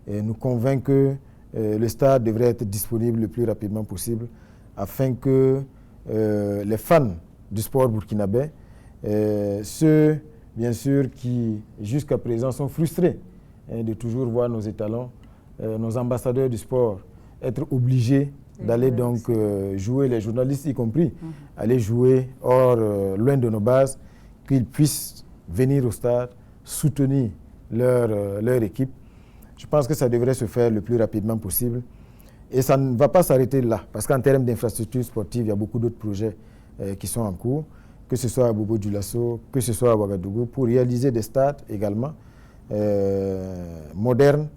nous convainc que le stade devrait être disponible le plus rapidement possible afin que les fans du sport burkinabé, ceux, bien sûr, qui jusqu'à présent sont frustrés de toujours voir nos étalons, nos ambassadeurs du sport, être obligés d'aller donc jouer, les journalistes y compris, aller jouer loin de nos bases, qu'ils puissent venir au stade, soutenir leur équipe. Je pense que ça devrait se faire le plus rapidement possible. Et ça ne va pas s'arrêter là, parce qu'en termes d'infrastructures sportives, il y a beaucoup d'autres projets qui sont en cours, que ce soit à Bobo-Dioulasso, que ce soit à Ouagadougou, pour réaliser des stades également modernes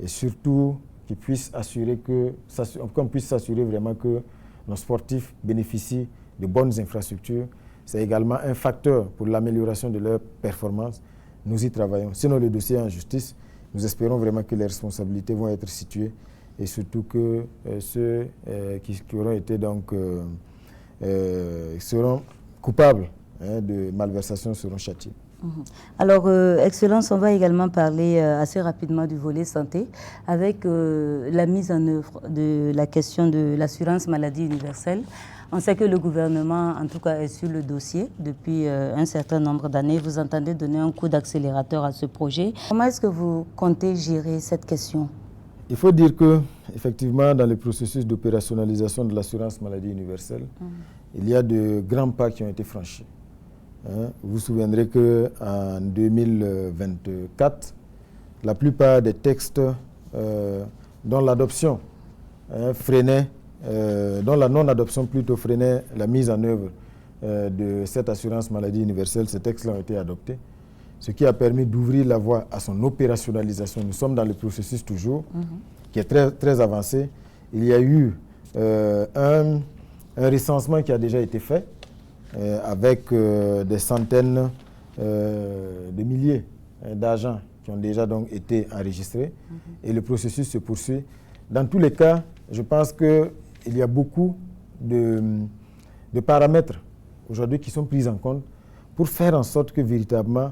et surtout qu'on puisse s'assurer vraiment que nos sportifs bénéficient de bonnes infrastructures, c'est également un facteur pour l'amélioration de leur performance, nous y travaillons. Sinon, le dossier est en justice. Nous espérons vraiment que les responsabilités vont être situées et surtout que ceux qui auront été donc seront coupables de malversation seront châtiés. Alors, Excellence, on va également parler assez rapidement du volet santé avec la mise en œuvre de la question de l'assurance maladie universelle. On sait que le gouvernement, en tout cas, est sur le dossier depuis un certain nombre d'années. Vous entendez donner un coup d'accélérateur à ce projet. Comment est-ce que vous comptez gérer cette question? Il faut dire que, effectivement, dans le processus d'opérationnalisation de l'assurance maladie universelle, il y a de grands pas qui ont été franchis. Vous vous souviendrez qu'en 2024, la plupart des textes dont l'adoption freinait, dont la non-adoption plutôt freinait la mise en œuvre de cette assurance maladie universelle, ces textes-là ont été adoptés, ce qui a permis d'ouvrir la voie à son opérationnalisation. Nous sommes dans le processus toujours, qui est très, très avancé. Il y a eu un recensement qui a déjà été fait, avec des centaines de milliers d'agents qui ont déjà donc été enregistrés et le processus se poursuit. Dans tous les cas, je pense qu'il y a beaucoup de paramètres aujourd'hui qui sont pris en compte pour faire en sorte que véritablement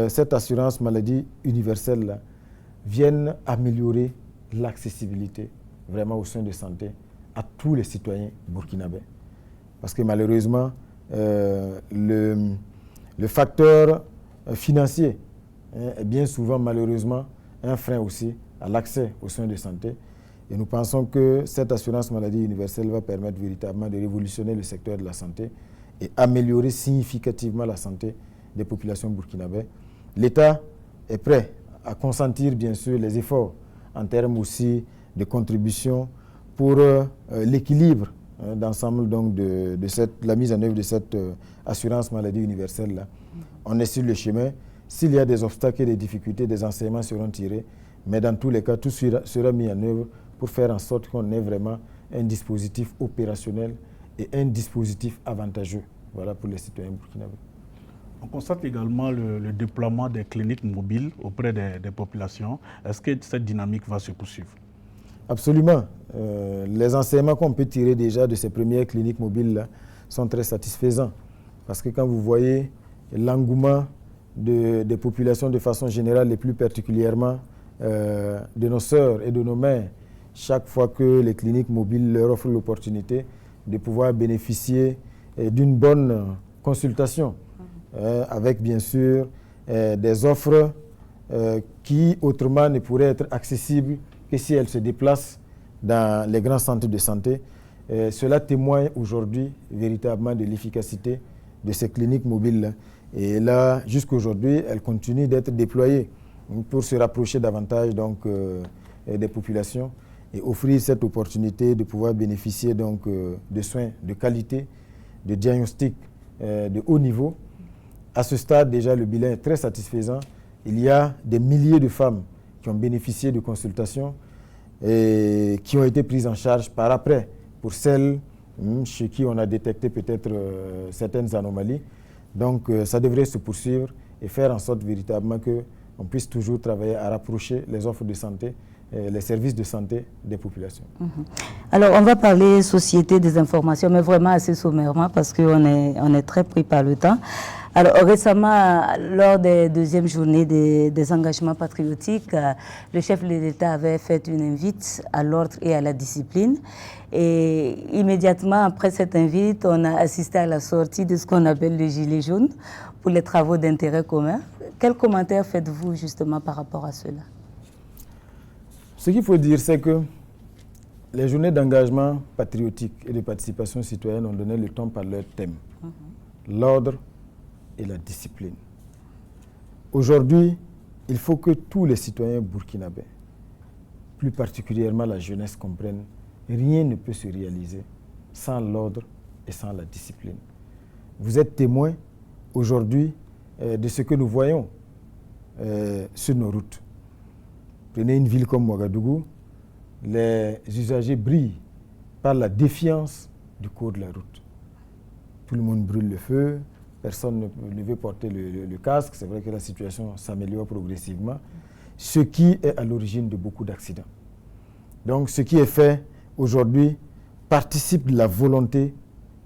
cette assurance maladie universelle vienne améliorer l'accessibilité vraiment aux soins de santé à tous les citoyens burkinabés. Parce que malheureusement, le facteur financier est bien souvent malheureusement un frein aussi à l'accès aux soins de santé. Et nous pensons que cette assurance maladie universelle va permettre véritablement de révolutionner le secteur de la santé et améliorer significativement la santé des populations burkinabées. L'État est prêt à consentir bien sûr les efforts en termes aussi de contribution pour l'équilibre d'ensemble donc de la mise en œuvre de cette assurance maladie universelle là. On est sur le chemin. S'il y a des obstacles et des difficultés, des enseignements seront tirés. Mais dans tous les cas, tout sera mis en œuvre pour faire en sorte qu'on ait vraiment un dispositif opérationnel et un dispositif avantageux, voilà, pour les citoyens burkinabés. On constate également le déploiement des cliniques mobiles auprès des populations. Est-ce que cette dynamique va se poursuivre? Absolument. Les enseignements qu'on peut tirer déjà de ces premières cliniques mobiles-là sont très satisfaisants. Parce que quand vous voyez l'engouement des populations de façon générale et plus particulièrement de nos sœurs et de nos mères, chaque fois que les cliniques mobiles leur offrent l'opportunité de pouvoir bénéficier d'une bonne consultation, avec bien sûr des offres qui autrement ne pourraient être accessibles que si elles se déplacent dans les grands centres de santé. Cela témoigne aujourd'hui véritablement de l'efficacité de ces cliniques mobiles. Et là, jusqu'à aujourd'hui, elles continuent d'être déployées pour se rapprocher davantage donc, des populations et offrir cette opportunité de pouvoir bénéficier donc, de soins de qualité, de diagnostics de haut niveau. À ce stade, déjà, le bilan est très satisfaisant. Il y a des milliers de femmes qui ont bénéficié de consultations et qui ont été prises en charge par après pour celles chez qui on a détecté peut-être certaines anomalies. Donc, ça devrait se poursuivre et faire en sorte véritablement qu'on puisse toujours travailler à rapprocher les offres de santé, les services de santé des populations. Alors, on va parler société des informations, mais vraiment assez sommairement parce qu'on est très pris par le temps. Alors, récemment, lors des deuxièmes journées des engagements patriotiques, le chef de l'État avait fait une invite à l'ordre et à la discipline. Et immédiatement après cette invite, on a assisté à la sortie de ce qu'on appelle le gilet jaune pour les travaux d'intérêt commun. Quel commentaire faites-vous justement par rapport à cela? Ce qu'il faut dire, c'est que les journées d'engagement patriotique et de participation citoyenne ont donné le ton par leur thème. L'ordre et la discipline. Aujourd'hui, il faut que tous les citoyens burkinabés, plus particulièrement la jeunesse, comprennent que rien ne peut se réaliser sans l'ordre et sans la discipline. Vous êtes témoins aujourd'hui de ce que nous voyons sur nos routes. Prenez une ville comme Ouagadougou, les usagers brillent par la défiance du code de la route. tout le monde brûle le feu, personne ne veut porter le casque. C'est vrai que la situation s'améliore progressivement, ce qui est à l'origine de beaucoup d'accidents. Donc ce qui est fait aujourd'hui participe de la volonté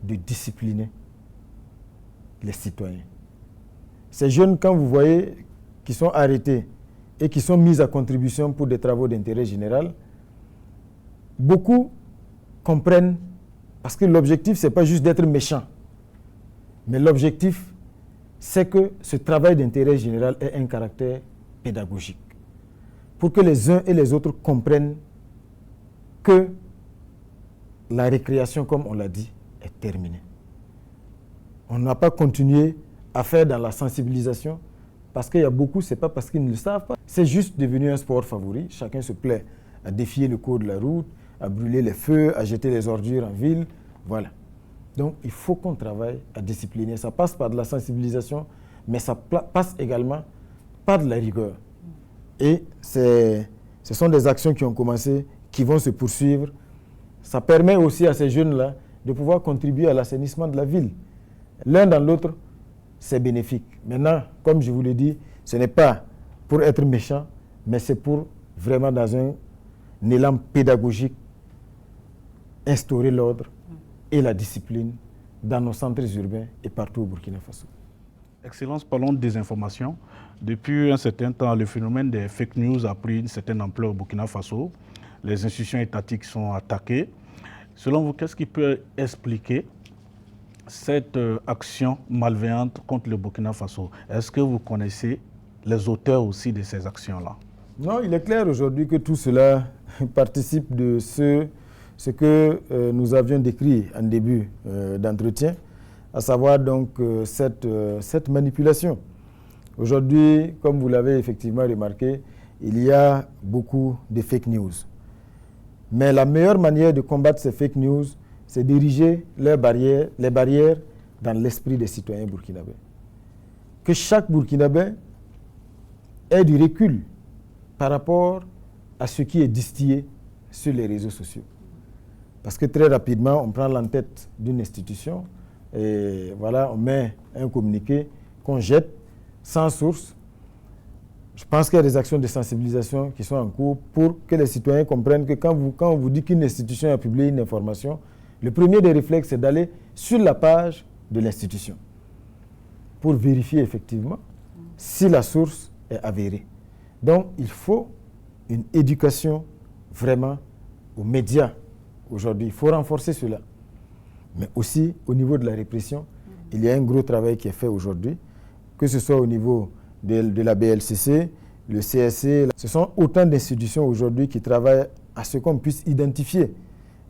de discipliner les citoyens. Ces jeunes, quand vous voyez, qui sont arrêtés et qui sont mis à contribution pour des travaux d'intérêt général, beaucoup comprennent, parce que l'objectif, ce n'est pas juste d'être méchant, mais l'objectif, c'est que ce travail d'intérêt général ait un caractère pédagogique, pour que les uns et les autres comprennent que la récréation, comme on l'a dit, est terminée. On n'a pas continué à faire dans la sensibilisation, parce qu'il y a beaucoup, ce n'est pas parce qu'ils ne le savent pas. C'est juste devenu un sport favori. Chacun se plaît à défier le code de la route, à brûler les feux, à jeter les ordures en ville. Voilà. Donc, il faut qu'on travaille à discipliner. Ça passe par de la sensibilisation, mais ça passe également par de la rigueur. Et ce sont des actions qui ont commencé, qui vont se poursuivre. Ça permet aussi à ces jeunes-là de pouvoir contribuer à l'assainissement de la ville. L'un dans l'autre, c'est bénéfique. Maintenant, comme je vous l'ai dit, ce n'est pas pour être méchant, mais c'est pour vraiment, dans un élan pédagogique, instaurer l'ordre et la discipline dans nos centres urbains et partout au Burkina Faso. Excellence, parlons de désinformation. Depuis un certain temps, le phénomène des fake news a pris une certaine ampleur au Burkina Faso. Les institutions étatiques sont attaquées. Selon vous, qu'est-ce qui peut expliquer cette action malveillante contre le Burkina Faso? Est-ce que vous connaissez les auteurs aussi de ces actions-là? Non, il est clair aujourd'hui que tout cela participe de ce que nous avions décrit en début d'entretien, à savoir donc cette manipulation. Aujourd'hui, comme vous l'avez effectivement remarqué, il y a beaucoup de fake news. Mais la meilleure manière de combattre ces fake news, c'est d'ériger les barrières dans l'esprit des citoyens burkinabés. Que chaque Burkinabé ait du recul par rapport à ce qui est distillé sur les réseaux sociaux. Parce que très rapidement, on prend l'entête d'une institution et voilà, on met un communiqué qu'on jette sans source. Je pense qu'il y a des actions de sensibilisation qui sont en cours pour que les citoyens comprennent que quand on vous dit qu'une institution a publié une information, le premier des réflexes, c'est d'aller sur la page de l'institution pour vérifier effectivement si la source est avérée. Donc, il faut une éducation vraiment aux médias aujourd'hui. Il faut renforcer cela. Mais aussi, au niveau de la répression, il y a un gros travail qui est fait aujourd'hui, que ce soit au niveau de la BLCC, le CSC. Ce sont autant d'institutions aujourd'hui qui travaillent à ce qu'on puisse identifier.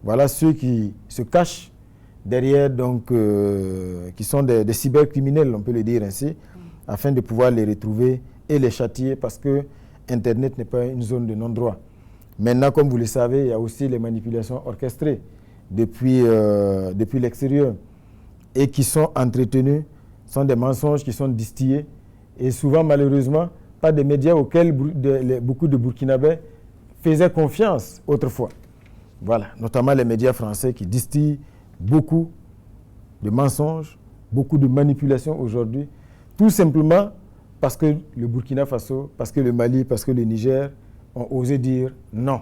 Voilà ceux qui se cachent derrière, donc, qui sont des cybercriminels, on peut le dire ainsi, afin de pouvoir les retrouver et les châtier, parce que Internet n'est pas une zone de non-droit. Maintenant, comme vous le savez, il y a aussi les manipulations orchestrées depuis l'extérieur et qui sont entretenues, sont des mensonges qui sont distillés et souvent, malheureusement, pas des médias auxquels beaucoup de Burkinabés faisaient confiance autrefois. Voilà, notamment les médias français qui distillent beaucoup de mensonges, beaucoup de manipulations aujourd'hui, tout simplement parce que le Burkina Faso, parce que le Mali, parce que le Niger ont osé dire non.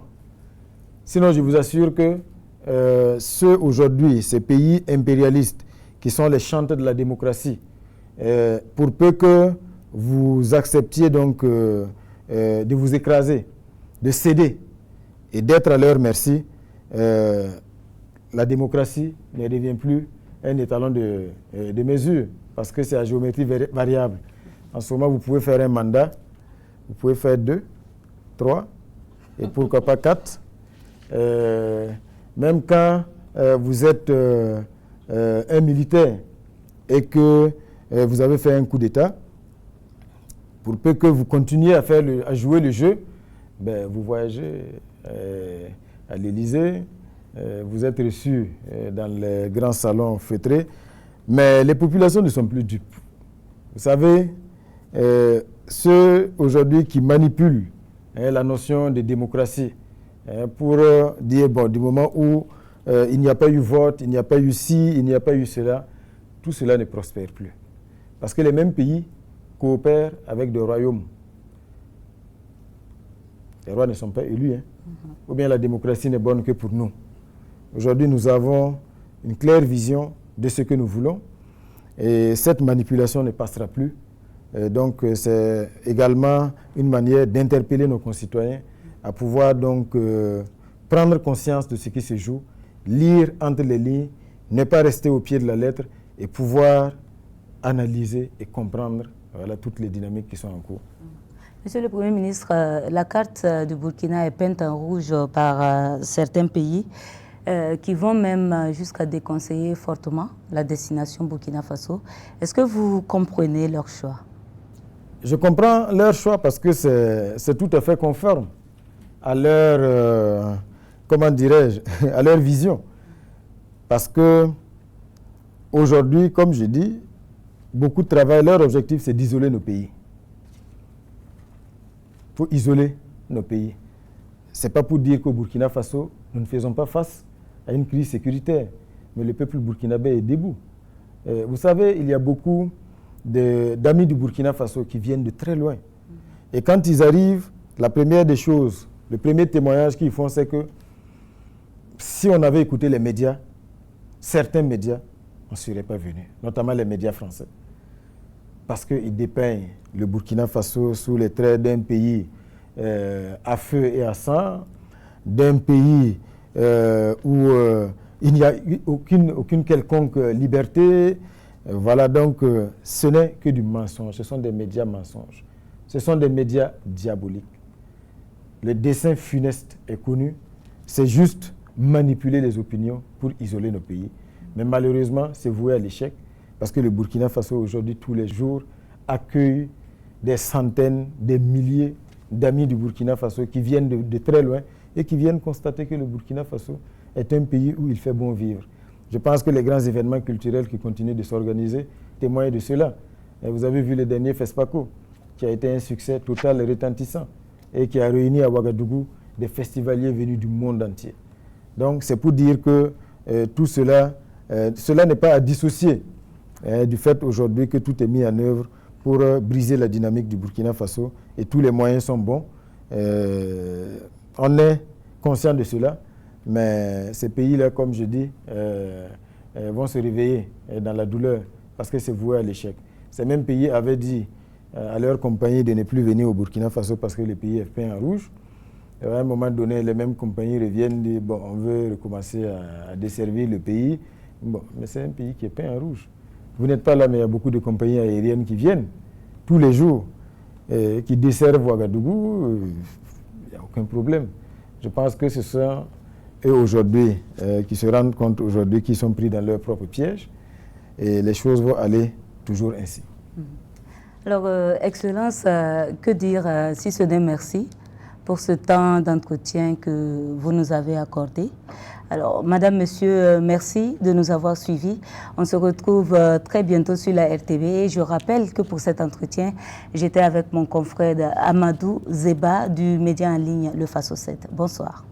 Sinon, je vous assure que ceux aujourd'hui, ces pays impérialistes qui sont les chantres de la démocratie, pour peu que vous acceptiez donc de vous écraser, de céder et d'être à leur merci, la démocratie ne devient plus un étalon de mesure parce que c'est à géométrie variable. En ce moment, vous pouvez faire un mandat, vous pouvez faire 2, 3 et pourquoi pas 4. Même quand vous êtes un militaire et que vous avez fait un coup d'État, pour peu que vous continuiez à jouer le jeu, ben, vous voyagez à l'Élysée, vous êtes reçus dans les grands salons feutrés, mais les populations ne sont plus dupes. Vous savez, ceux aujourd'hui qui manipulent la notion de démocratie pour dire, bon, du moment où il n'y a pas eu vote, il n'y a pas eu ci, il n'y a pas eu cela, tout cela ne prospère plus. Parce que les mêmes pays coopèrent avec des royaumes. Les rois ne sont pas élus, ou bien la démocratie n'est bonne que pour nous. Aujourd'hui, nous avons une claire vision de ce que nous voulons et cette manipulation ne passera plus. Donc, c'est également une manière d'interpeller nos concitoyens à pouvoir donc prendre conscience de ce qui se joue, lire entre les lignes, ne pas rester au pied de la lettre et pouvoir analyser et comprendre toutes les dynamiques qui sont en cours. Monsieur le Premier ministre, la carte du Burkina est peinte en rouge par certains pays qui vont même jusqu'à déconseiller fortement la destination Burkina Faso. Est-ce que vous comprenez leur choix? Je comprends leur choix parce que c'est tout à fait conforme à leur, comment dirais-je, à leur vision. Parce que aujourd'hui, comme je dis, beaucoup de travail, leur objectif c'est d'isoler nos pays. Il faut isoler nos pays. Ce n'est pas pour dire qu'au Burkina Faso, nous ne faisons pas face à une crise sécuritaire, mais le peuple burkinabé est debout. Vous savez, il y a beaucoup d'amis du Burkina Faso qui viennent de très loin. Et quand ils arrivent, la première des choses, le premier témoignage qu'ils font, c'est que si on avait écouté les médias, certains médias, on ne serait pas venus, notamment les médias français. Parce qu'ils dépeignent le Burkina Faso sous les traits d'un pays à feu et à sang, d'un pays où il n'y a aucune quelconque liberté. Voilà, donc ce n'est que du mensonge, ce sont des médias mensonges, ce sont des médias diaboliques. Le dessein funeste est connu, c'est juste manipuler les opinions pour isoler nos pays. Mais malheureusement, c'est voué à l'échec. Parce que le Burkina Faso, aujourd'hui, tous les jours, accueille des centaines, des milliers d'amis du Burkina Faso qui viennent de très loin et qui viennent constater que le Burkina Faso est un pays où il fait bon vivre. Je pense que les grands événements culturels qui continuent de s'organiser témoignent de cela. Et vous avez vu le dernier FESPACO, qui a été un succès total et retentissant et qui a réuni à Ouagadougou des festivaliers venus du monde entier. Donc c'est pour dire que tout cela, cela n'est pas à dissocier du fait aujourd'hui que tout est mis en œuvre pour briser la dynamique du Burkina Faso et tous les moyens sont bons. On est conscient de cela, mais ces pays-là, comme je dis, vont se réveiller dans la douleur parce que c'est voué à l'échec. Ces mêmes pays avaient dit à leur compagnie de ne plus venir au Burkina Faso parce que le pays est peint en rouge. Et à un moment donné, les mêmes compagnies reviennent et disent bon, on veut recommencer à desservir le pays. Bon, mais c'est un pays qui est peint en rouge. Vous n'êtes pas là, mais il y a beaucoup de compagnies aériennes qui viennent tous les jours, qui desservent Ouagadougou. Il n'y a aucun problème. Je pense que ce sont eux aujourd'hui qui se rendent compte aujourd'hui qu'ils sont pris dans leur propre piège et les choses vont aller toujours ainsi. Alors, Excellence, que dire si ce n'est merci pour ce temps d'entretien que vous nous avez accordé. Alors, Madame, Monsieur, merci de nous avoir suivis. On se retrouve très bientôt sur la RTV. Je rappelle que pour cet entretien, j'étais avec mon confrère Amadou Zeba du média en ligne Le Faso 7. Bonsoir.